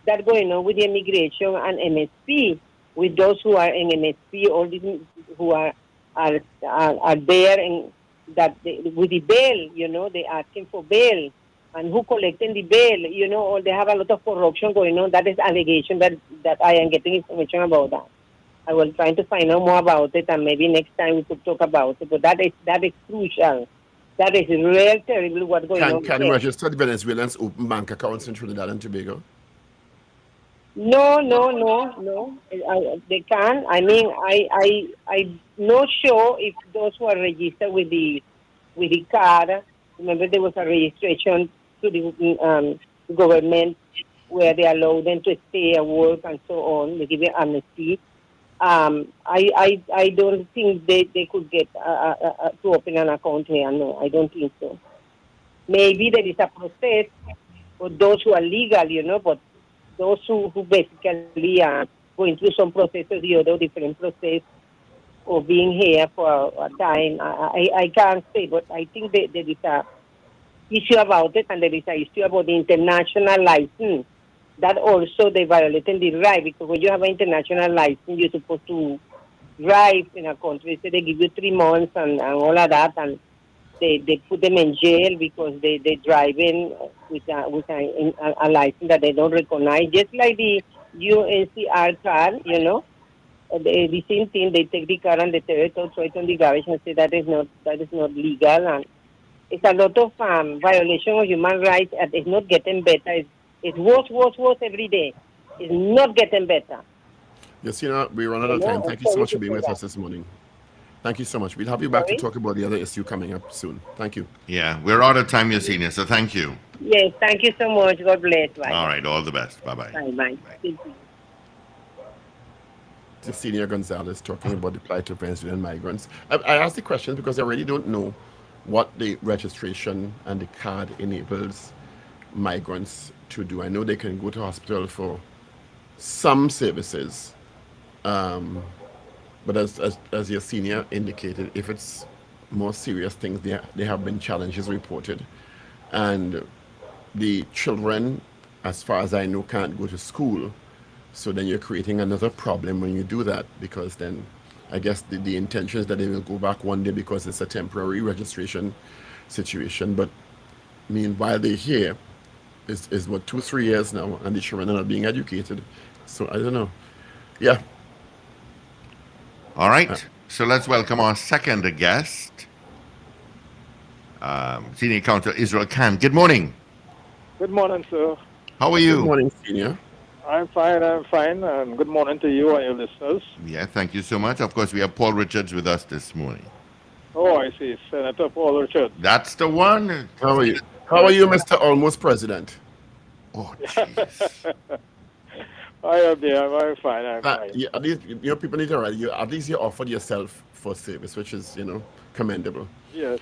that going on with the immigration and MSP, with those who are in MSP, all these who are there and that with the bail, you know, they asking for bail and who collecting the bail, you know, or they have a lot of corruption going on. That is allegation that I am getting information about that. I was trying to find out more about it, and maybe next time we could talk about it. But that is crucial. That is real terrible what's going on Can there. registered Venezuelans open bank accounts in Trinidad and Tobago? No, no, no, no. They can. I mean, I'm not sure if those who are registered with the card. Remember, there was a registration to the government where they allow them to stay at work and so on. They give you amnesty. I don't think they could get to open an account here. No, I don't think so. Maybe there is a process for those who are legal, but those who basically are going through some processes, the other different process, or being here for a time, I can't say, but I think there is a issue about it, and there is an issue about the international license. That also they violating the right, because when you have an international license, you're supposed to drive in a country. So they give you 3 months and all of that, and they put them in jail because they driving with a license that they don't recognize, just like the UNCR car, the same thing. They take the car and they throw it on the garage and say that is not legal, and it's a lot of violation of human rights, and it's not getting better. It's worse every day. It's not getting better. Yes, we run out of time. Thank you so much for being with us this morning. Thank you so much. We'll have you back to talk about the other issue coming up soon. Thank you. Yeah, we're out of time, Yesenia, so thank you. Yes, thank you so much. God bless. Bye. All right, all the best. Bye-bye. Bye-bye. Yesenia Gonzalez talking about the plight of Venezuelan migrants. I asked the question because I really don't know what the registration and the card enables migrants to do. I know they can go to hospital for some services, but as your senior indicated, if it's more serious things, there have been challenges reported, and the children, as far as I know, can't go to school. So then you're creating another problem when you do that, because then I guess the intention is that they will go back one day because it's a temporary registration situation. But meanwhile, they're here. Is what 2-3 years now, and the children are not being educated. So I don't know. Yeah. All right. So let's welcome our second guest, Senior Counsel Israel Khan. Good morning. Good morning, sir. How are you? Good morning, Senior. I'm fine, and good morning to you and your listeners. Yeah, thank you so much. Of course, we have Paul Richards with us this morning. Oh, I see. Senator Paul Richards. That's the one. How are you? How are you, Mr. Almost President? Oh, jeez. I am there. I'm fine. I'm fine. Yeah, at least, people need to write you. At least you offered yourself for service, which is, commendable. Yes.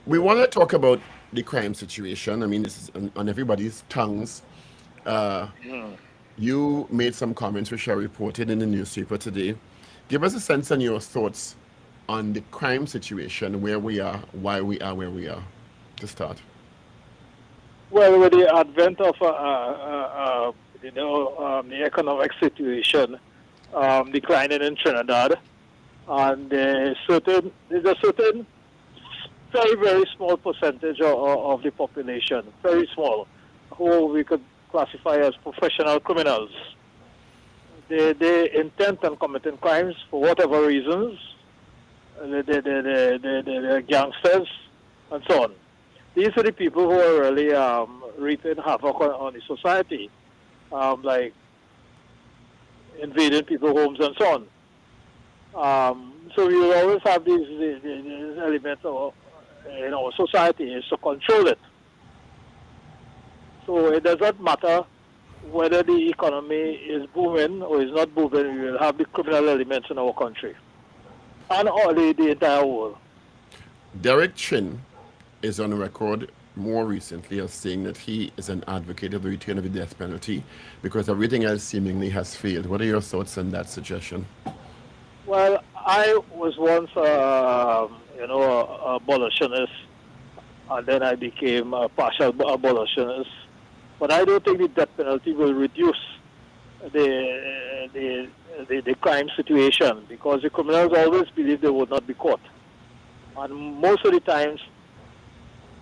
We want to talk about the crime situation. I mean, this is on everybody's tongues. You made some comments which are reported in the newspaper today. Give us a sense on your thoughts on the crime situation, where we are, why we are where we are, to start. Well, with the advent of the economic situation declining in Trinidad, and there's a certain very, very small percentage of the population, very small, who we could classify as professional criminals. They intent on committing crimes for whatever reasons. They're gangsters and so on. These are the people who are really wreaking havoc on the society, like invading people's homes and so on. So we will always have these elements in our society is to control it. So it does not matter whether the economy is booming or is not booming, we will have the criminal elements in our country and all the entire world. Derek Chin is on record more recently as saying that he is an advocate of the return of the death penalty because everything else seemingly has failed. What are your thoughts on that suggestion? Well, I was once, abolitionist, and then I became a partial abolitionist. But I don't think the death penalty will reduce the crime situation, because the criminals always believe they would not be caught. And most of the times,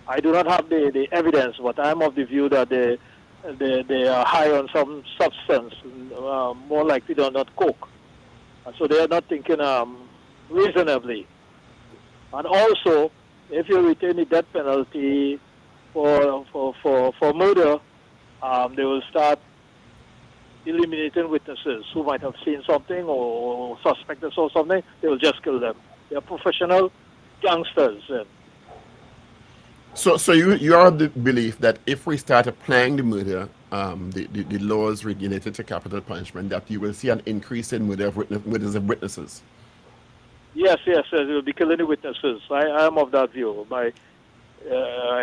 I do not have the evidence, but I'm of the view that they are high on some substance, more likely than not coke. And so they are not thinking reasonably. And also, if you retain the death penalty for murder, they will start eliminating witnesses who might have seen something or suspected saw something. They will just kill them. They are professional gangsters. So you are of the belief that if we start applying the murder, the laws related to capital punishment, that you will see an increase in murders of witnesses. Yes, they will be killing the witnesses. I am of that view. My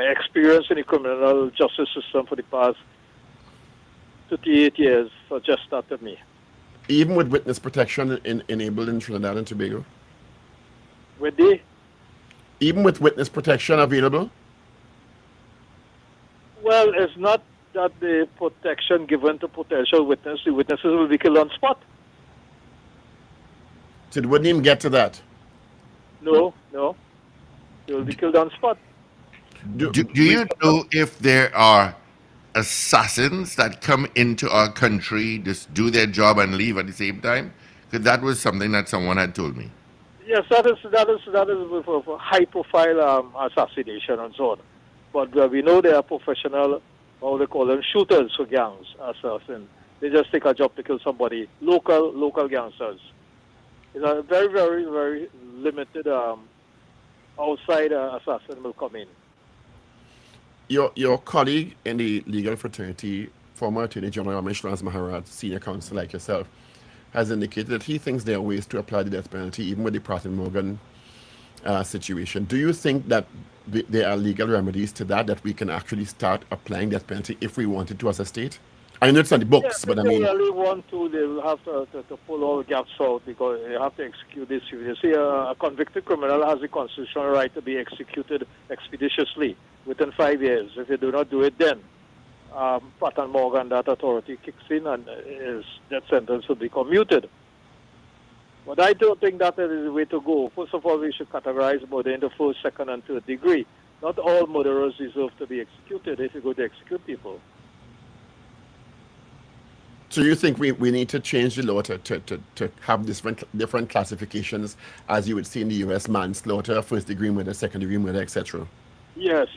experience in the criminal justice system for the past 38 years suggests that to me. Even with witness protection enabled in Trinidad and Tobago? Even with witness protection available? Well, it's not that the protection given to potential witness, the witnesses will be killed on spot. So it wouldn't even get to that? No. They will be killed on spot. Do you know if there are assassins that come into our country, just do their job and leave at the same time? Because that was something that someone had told me. Yes, that is for high-profile assassination and so on. But we know they are professional, how they call them, shooters for gangs, assassins. They just take a job to kill somebody, local gangsters. It's a very, very, very limited outside assassin will come in. Your colleague in the legal fraternity, former Attorney General Ramesh Maharaj, senior counsel like yourself, has indicated that he thinks there are ways to apply the death penalty, even with the Pratt and Morgan situation. Do you think that there are legal remedies to that we can actually start applying death penalty if we wanted to as a state? I know it's on the books, but I mean... If they really want to, they will have to pull all the gaps out because they have to execute this. You see, a convicted criminal has the constitutional right to be executed expeditiously within 5 years. If you do not do it then, Pratt and Morgan, that authority kicks in and his death sentence will be commuted. But I don't think that is the way to go. First of all, we should categorize murder into first, second, and third degree. Not all murderers deserve to be executed if you go to execute people. So you think we need to change the law to have different classifications, as you would see in the U.S., manslaughter, first-degree murder, second-degree murder, etc.? Yes.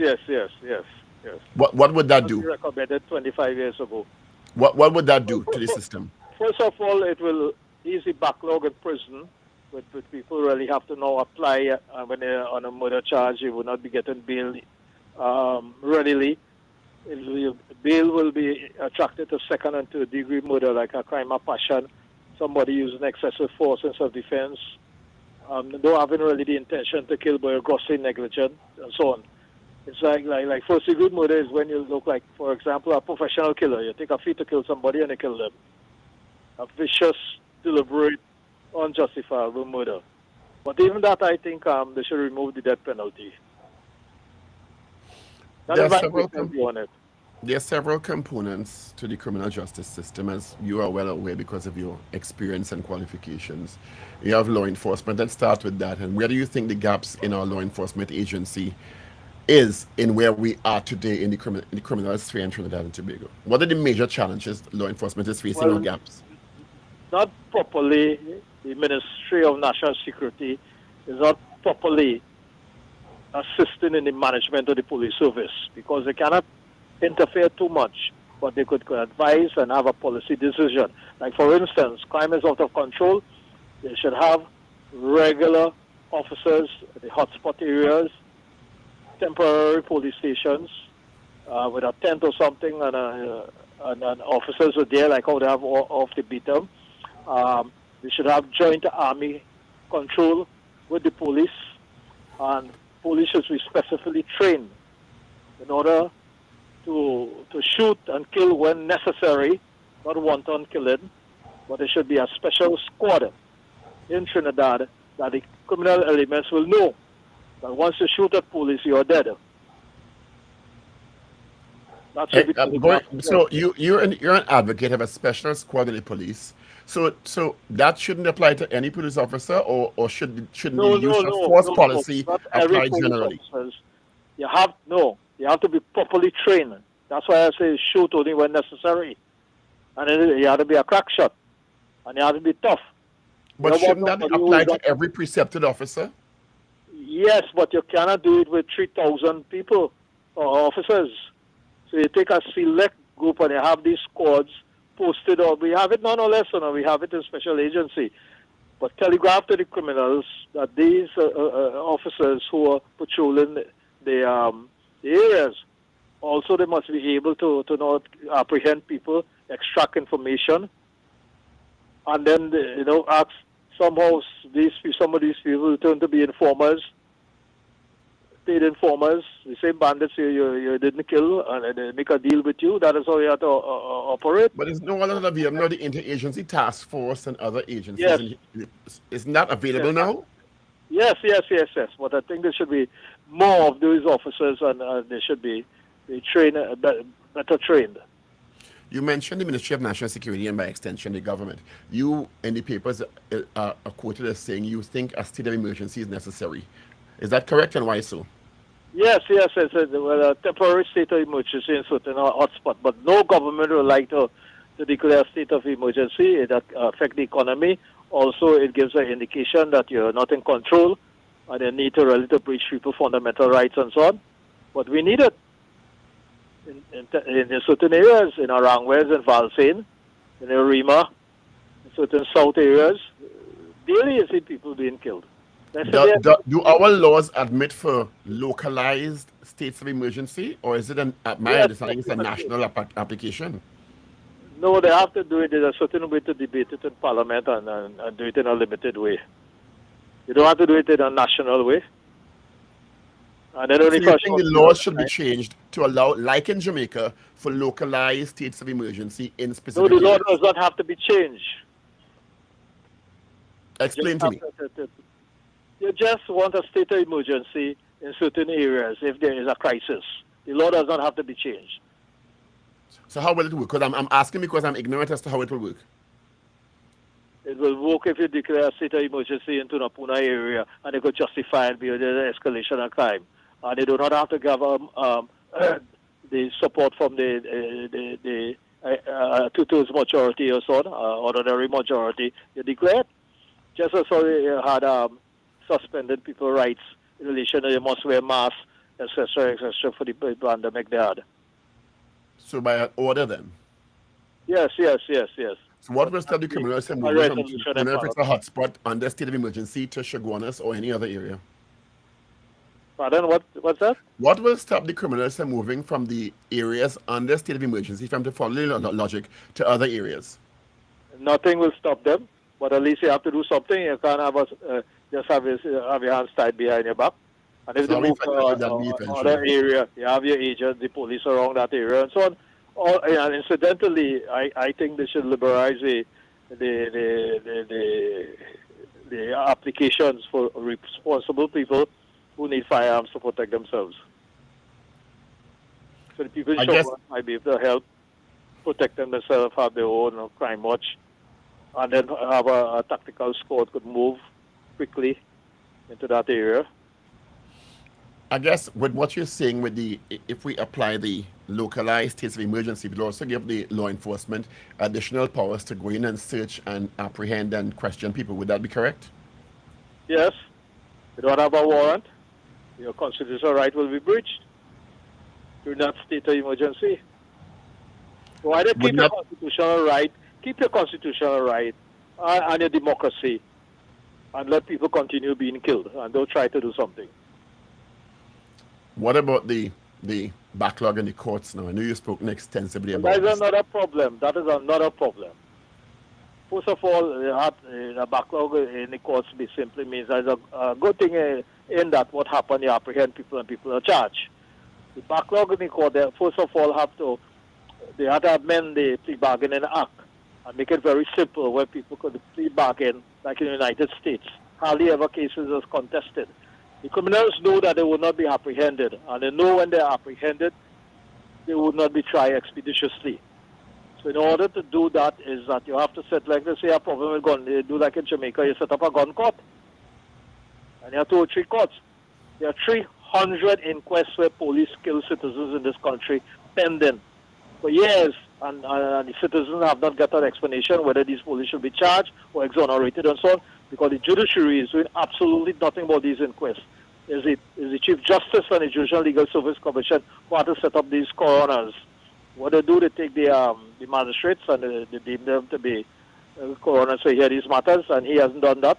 What would that do? Recommended 25 years ago. What would that do to the system? First of all, it will ease the backlog in prison, with people really have to now apply when they're on a murder charge. You will not be getting bail readily. Bail will be attracted to second and third degree murder, like a crime of passion, somebody using excessive force in self-defense, though having really the intention to kill but grossly negligent, and so on. It's like first degree murder is when you look like, for example, a professional killer. You take a fee to kill somebody and you kill them. A vicious, deliberate, unjustifiable murder. But even that, I think they should remove the death penalty. There are several components to the criminal justice system, as you are well aware because of your experience and qualifications. You have law enforcement. Let's start with that. And where do you think the gaps in our law enforcement agency is in where we are today in the criminal sphere in Trinidad and Tobago? What are the major challenges law enforcement is facing or gaps? Not properly, the Ministry of National Security is not properly assisting in the management of the police service because they cannot interfere too much, but they could advise and have a policy decision. Like, for instance, crime is out of control. They should have regular officers at the hotspot areas, temporary police stations with a tent or something, and officers are there, like how they have off the beat them. They should have joint army control with the police, and police should be specifically trained in order to shoot and kill when necessary, not wanton killing, but there should be a special squad in Trinidad that the criminal elements will know that once you shoot at police, you are dead. That should be so you're an advocate of a special squad in the police. So that shouldn't apply to any police officer, or shouldn't the use of force policy apply generally? You have to be properly trained. That's why I say shoot only when necessary. And then you have to be a crack shot. And you have to be tough. But shouldn't that apply to every precepted officer? Yes, but you cannot do it with 3,000 people or officers. So you take a select group and you have these squads posted, or we have it none or less, we have it in special agency. But telegraph to the criminals that these officers who are patrolling the areas, also they must be able to not apprehend people, extract information, and then ask somehow some of these people turn to be informers, paid informers, the same bandits you didn't kill, and they make a deal with you. That is how you have to operate. But there's no other we have now the interagency task force and other agencies. Yes. It's not available now? Yes. But I think there should be more of those officers, and they should be trained, better trained. You mentioned the Ministry of National Security and by extension the government. You in the papers are quoted as saying you think a state of emergency is necessary. Is that correct, and why so? Yes. It's a temporary state of emergency in certain hotspots, but no government would like to declare a state of emergency. It affects the economy. Also, it gives an indication that you're not in control and you need to really to breach people's fundamental rights and so on. But we need it in certain areas, in Arangwes and Valsain, in Arima, in certain south areas. Daily you see people being killed. Do our laws admit for localized states of emergency, or is it my understanding it's a national application? No, they have to do it. There's a certain way to debate it in Parliament and do it in a limited way. You don't have to do it in a national way. And then only so you think the laws should be changed to allow, like in Jamaica, for localized states of emergency in specific No, the law areas? does not have to be changed. Explain to me. You just want a state of emergency in certain areas if there is a crisis. The law does not have to be changed. So how will it work? Because I'm asking because I'm ignorant as to how it will work. It will work if you declare a state of emergency in Tunapuna area and they could justify it because there's an escalation of crime. And they do not have to give the support from the two-thirds majority or so, ordinary majority. You declare it. Just as how you had suspended people's rights in relation to you must wear masks, etc., for the pandemic they had. So by an order then? Yes. So what will stop the criminals from moving from if it's a hotspot under state of emergency to Chaguanas or any other area? Pardon, what's that? What will stop the criminals from moving from the areas under state of emergency, from the following logic, to other areas? Nothing will stop them, but at least you have to do something. You can't have just have your hands tied behind your back. And if they move to other area, you have your agents, the police around that area, and so on. And incidentally, I think they should liberalize the applications for responsible people who need firearms to protect themselves. So the people might be able to help protect themselves, have their own crime watch, and then have a tactical squad could move quickly into that area. I guess with what you're saying, if we apply the localized states of emergency, we'll also give the law enforcement additional powers to go in and search and apprehend and question people. Would that be correct? Yes. You don't have a warrant, your constitutional right will be breached during that state of emergency. So either keep your constitutional right and your democracy, and let people continue being killed, and don't try to do something. What about the backlog in the courts now? I know you spoke extensively about that is another problem. First of all, the backlog in the courts simply means there's a good thing in that what happened, you apprehend people and people are charged. The backlog in the court, they first of all have to amend the plea bargaining act and make it very simple where people could plea bargain like in the United States. Hardly ever cases is contested. The criminals know that they will not be apprehended, and they know when they're apprehended, they will not be tried expeditiously. So in order to do that is that you have to set, like they say, a problem with gun. They do like in Jamaica, you set up a gun court. And you have 2 or 3 courts. There are 300 inquests where police kill citizens in this country pending for years. And the citizens have not got an explanation whether these police should be charged or exonerated and so on, because the judiciary is doing absolutely nothing about these inquests. is the Chief Justice and the Judicial Legal Service Commission who have to set up these coroners. What they do, they take the magistrates and they deem them to be coroners to hear these matters, and he hasn't done that.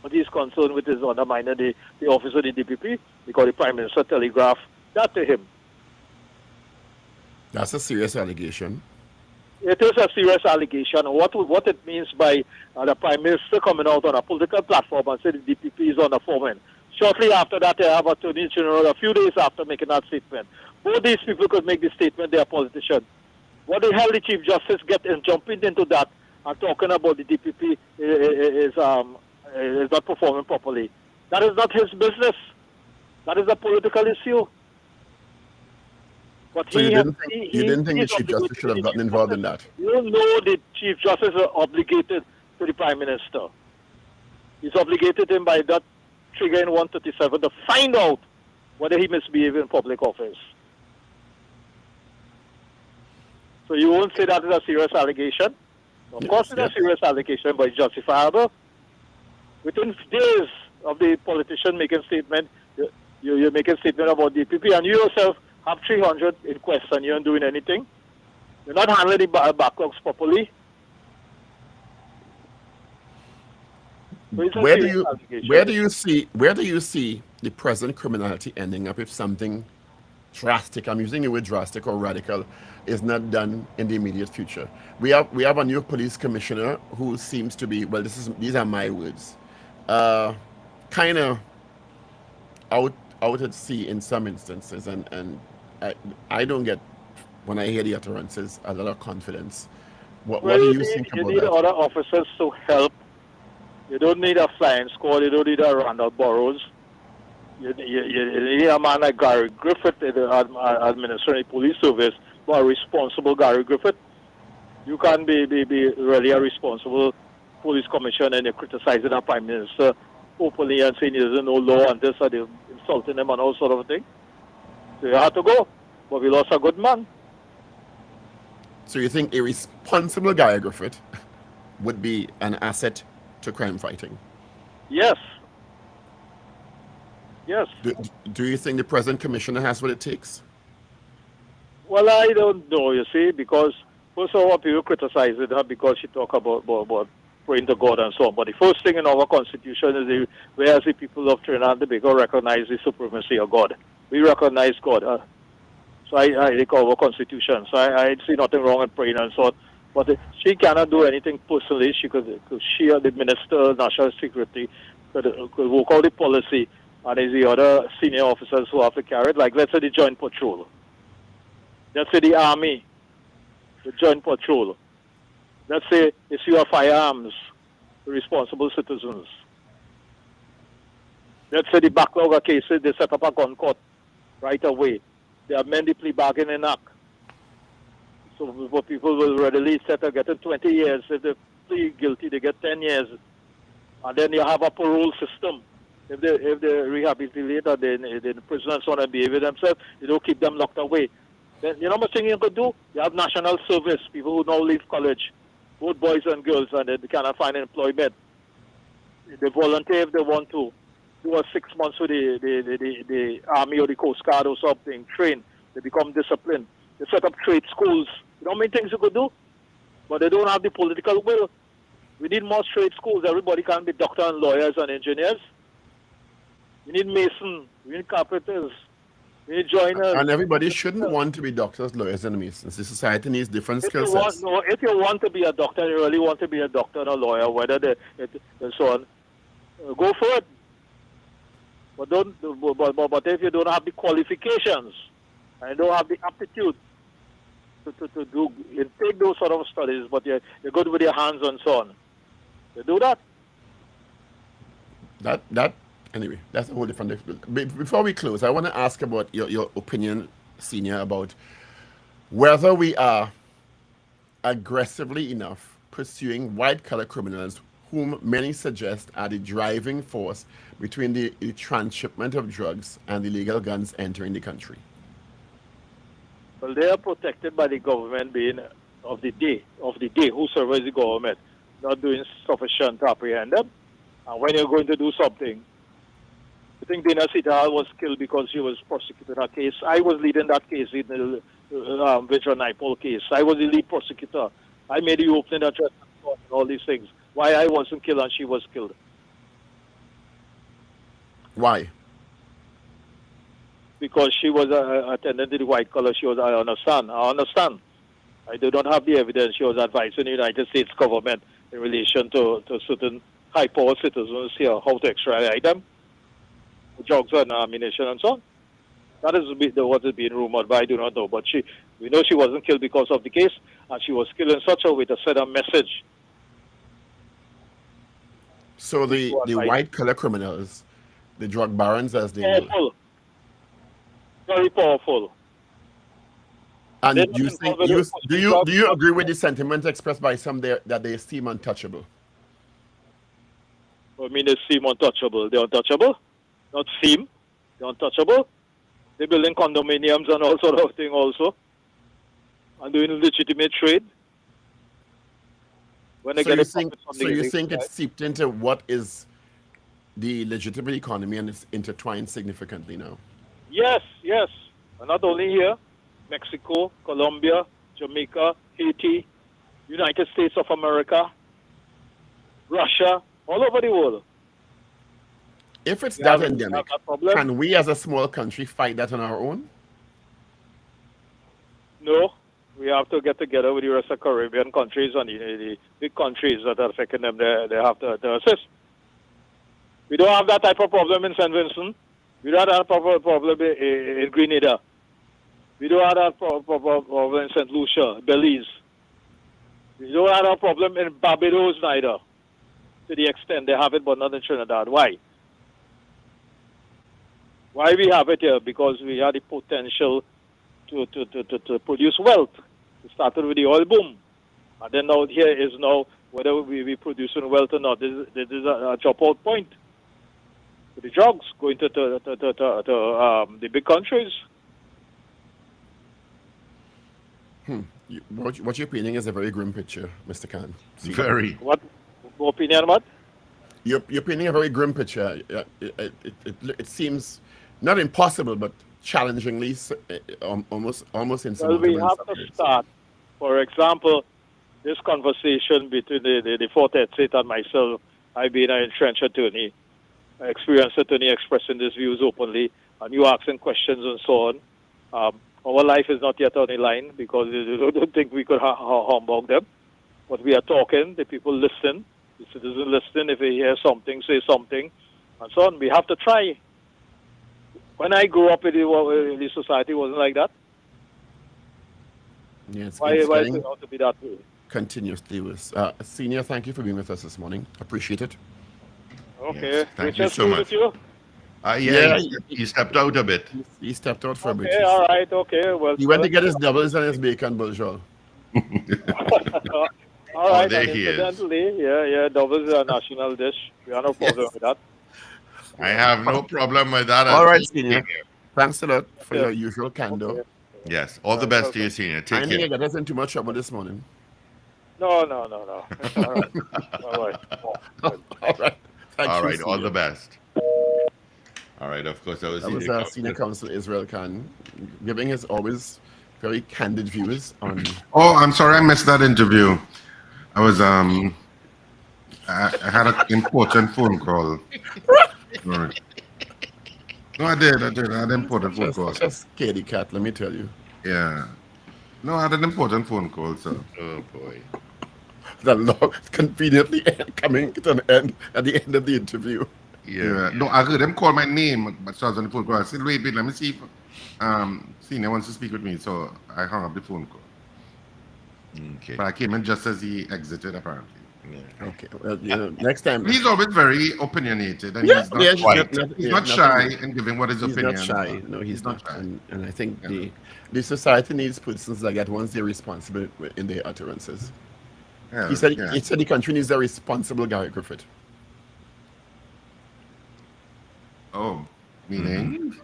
What he's concerned with is undermining the office of the DPP because the Prime Minister telegraphed that to him. That's a serious allegation. It is a serious allegation. What it means by the Prime Minister coming out on a political platform and saying the DPP is underperforming. Shortly after that, they have Attorney General a few days after making that statement. Both these people could make the statement, they are politicians. What the hell the Chief Justice get in jumping into that and talking about the DPP is not performing properly? That is not his business. That is a political issue. But so you didn't think the Chief Justice should have gotten involved in that? You know the Chief Justice is obligated to the Prime Minister. He's obligated him by that trigger in 137 to find out whether he misbehaved in public office. So you won't say that is a serious allegation? Of course it's a serious allegation, but it's justifiable. Within days of the politician making a statement, you make a statement about DPP, and you yourself have 300 inquests and you aren't doing anything. You're not handling the backlogs properly. So where do you see the present criminality ending up if something drastic, I'm using the word drastic or radical, is not done in the immediate future? We have a new police commissioner who seems to be, well, these are my words, kind of out at sea in some instances, and I don't get, when I hear the utterances, a lot of confidence. What do you think about that? You need other officers to help. You don't need a flying squad. You don't need a Randall Burrows. You need a man like Gary Griffith administering the police service, but a responsible Gary Griffith. You can't be really a responsible police commissioner and you're criticizing the Prime Minister openly and saying he doesn't know law and this and they're insulting him and all sort of thing. So you had to go, but we lost a good man. So you think a responsible Gary Griffith would be an asset to crime fighting? Yes. Yes. Do you think the present commissioner has what it takes? Well, I don't know, you see, because first of all, people criticizing her because she talk about praying to God and so on. But the first thing in our constitution is whereas the people of Trinidad and Tobago recognize the supremacy of God. We recognize God. So I think our constitution. So I see nothing wrong with praying and so on. But she cannot do anything personally. She or the Minister of National Security could work out the policy, and there's the other senior officers who have to carry it. Like, let's say the Joint Patrol. Let's say the Army, the Joint Patrol. Let's say it's your firearms, the responsible citizens. Let's say the backlog of cases, they set up a gun court right away. They amend the plea bargaining act. So people will readily settle getting 20 years. If they plead guilty, they get 10 years. And then you have a parole system. If they rehabilitate or they the prisoners want to behave themselves, you don't keep them locked away. Then you know what thing you could do? You have national service, people who now leave college, both boys and girls, and they cannot find employment. They volunteer if they want to. Do a 6 months with the Army or the Coast Guard or something, train. They become disciplined. They set up trade schools. You know how many things you could do? But they don't have the political will. We need more trade schools. Everybody can't be doctors and lawyers and engineers. We need masons. We need carpenters. We need joiners. And everybody shouldn't want to be doctors, lawyers, and masons. The society needs different skill sets. If you want to be a doctor, you really want to be a doctor and a lawyer, and so on, go for it. But if you don't have the qualifications and don't have the aptitude to do, you take those sort of studies, but you're good with your hands and so on. You do that. Anyway, that's a whole different. Before we close, I want to ask about your opinion, Senior, about whether we are aggressively enough pursuing white-collar criminals whom many suggest are the driving force between the transshipment of drugs and illegal guns entering the country. Well, they are protected by the government being of the day who serves the government, not doing sufficient to apprehend them. And when you're going to do something, it think Dina Sital was killed because she was prosecuting her case. I was leading that case in the Vijay Naipal case. I was the lead prosecutor. I made the opening address and all these things. Why I wasn't killed and she was killed. Why? Because she was attending to the white collar. I understand. I do not have the evidence. She was advising the United States government in relation to certain high-power citizens here, how to extradite them, drugs and ammunition and so on. That is what is being rumored, but I do not know. But we know she wasn't killed because of the case, and she was killed in such a way to send a message. So the white-collar criminals, the drug barons, as they powerful, very powerful. And do you agree with the sentiment expressed by some there that they seem untouchable? I mean, they seem untouchable. They're untouchable, not seem. They're untouchable. They're building condominiums and all sort of thing also, and doing legitimate trade. When they you think it's seeped into what is the legitimate economy and it's intertwined significantly now? Yes, and not only here. Mexico, Colombia, Jamaica, Haiti, United States of America, Russia, all over the world. If it's that endemic, can we as a small country fight that on our own? No. We have to get together with the rest of Caribbean countries and the big countries that are affecting them. They have to assist. We don't have that type of problem in St. Vincent. We don't have that problem in Grenada. We don't have that problem in St. Lucia, Belize. We don't have that problem in Barbados neither, to the extent they have it, but not in Trinidad. Why? Why we have it here? Because we have the potential to produce wealth. We started with the oil boom. And then out here is now whether we producing wealth or not. This is a drop-out point. The drugs going to the big countries. What you're painting is a very grim picture, Mr. Khan. Very. What opinion, what? You're painting a very grim picture. It seems not impossible, but challengingly almost insurmountable. Well, we have to start. For example, this conversation between the fourth estate and myself. I've been an entrenched attorney, an experienced attorney expressing these views openly, and you asking questions and so on. Our life is not yet on the line because I don't think we could humbug them. But we are talking, the people listen, the citizens listen. If they hear something, say something, and so on. We have to try. When I grew up in the society, it wasn't like that. Yes, why is it not to be that way? Continuously with Senior, thank you for being with us this morning. Appreciate it. Okay. Yes, thank you so much. He stepped out a bit. He stepped out for a bit. Okay, all right, okay. Well, he went to get his doubles and his bacon bourgeois. All right, there he is. Yeah, doubles are a national dish. We have no problem with that. I have no problem with that. All right, Senior. Thanks a lot for your usual candor. Okay. Yes, all the best to you, Senior. Take I care. think I got us in too much trouble this morning. No. All right. All right. All right. All right, all the best. All right, of course, that was Senior Counsel Israel Khan, giving his always very candid views on... Oh, I'm sorry I missed that interview. I was, I had an important phone call. Sorry. No, I did. I had an important phone call. Just scaredy cat, let me tell you. Yeah. No, I had an important phone call, so. Oh, boy. The law conveniently coming to an end at the end of the interview. Yeah. No, I heard them call my name, but so I was on the phone call. I said, wait, let me see if Senior wants to speak with me. So I hung up the phone call. Okay. But I came in just as he exited, apparently. Yeah. Okay. Well, next time. He's always very opinionated, and he's not shy in giving what his opinion. He's not shy. No, he's not. Shy. And I think the society needs persons like that once they're responsible in their utterances. Yeah, he said the country needs a responsible Gary Griffith. Oh, meaning?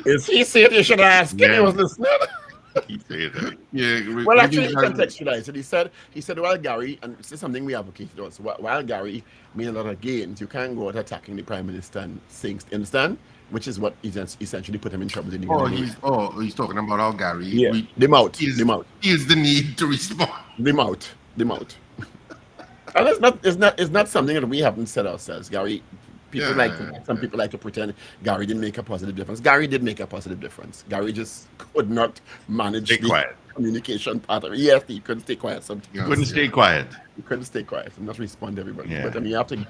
If he said you should ask him, he was listening. He said that. Yeah, Well, we actually, he need to- contextualized it. He said, well, Gary, and this is something we advocated also, while Gary made a lot of gains, you can't go out attacking the Prime Minister and saying, understand? Which is what essentially put him in trouble in the beginning. he's talking about how Gary Yeah, the mouth. feels the need to respond. The mouth. And it's not something that we haven't said ourselves. Gary, some people like to pretend Gary didn't make a positive difference. Gary did make a positive difference. Gary just could not manage the communication part of it. Yes, he couldn't stay quiet sometimes. He couldn't stay quiet. He couldn't stay quiet and not respond to everybody. Yeah. But I mean, you have to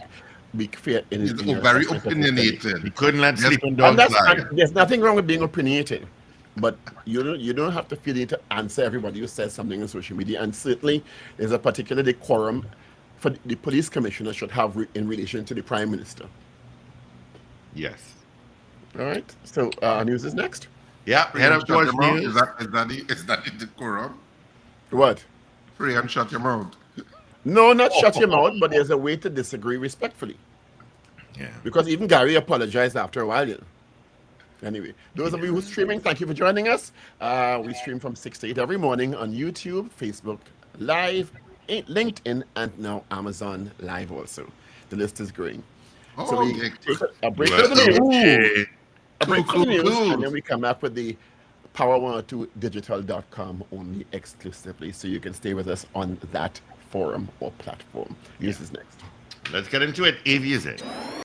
be fair in He's it. very opinionated. He couldn't let sleeping And dogs fly. there's nothing wrong with being opinionated. But you don't have to feel you need to answer everybody who says something on social media. And certainly there's a particular decorum for the police commissioner should have in relation to the Prime Minister. Yes. All right. So news is next. Yeah. Head up towards news. Is that the decorum? What? Pray and shut your mouth. No, not shut your mouth, but there's a way to disagree respectfully. Yeah. Because even Gary apologized after a while. You know. Anyway, those of you who are streaming, thank you for joining us. We stream from 6 to 8 every morning on YouTube, Facebook Live, LinkedIn, and now Amazon Live also. The list is growing. So we take a break for the news. A break for the news, and then we come back with the power102digital.com only exclusively, so you can stay with us on that forum or platform. News is next. Let's get into it. If you say.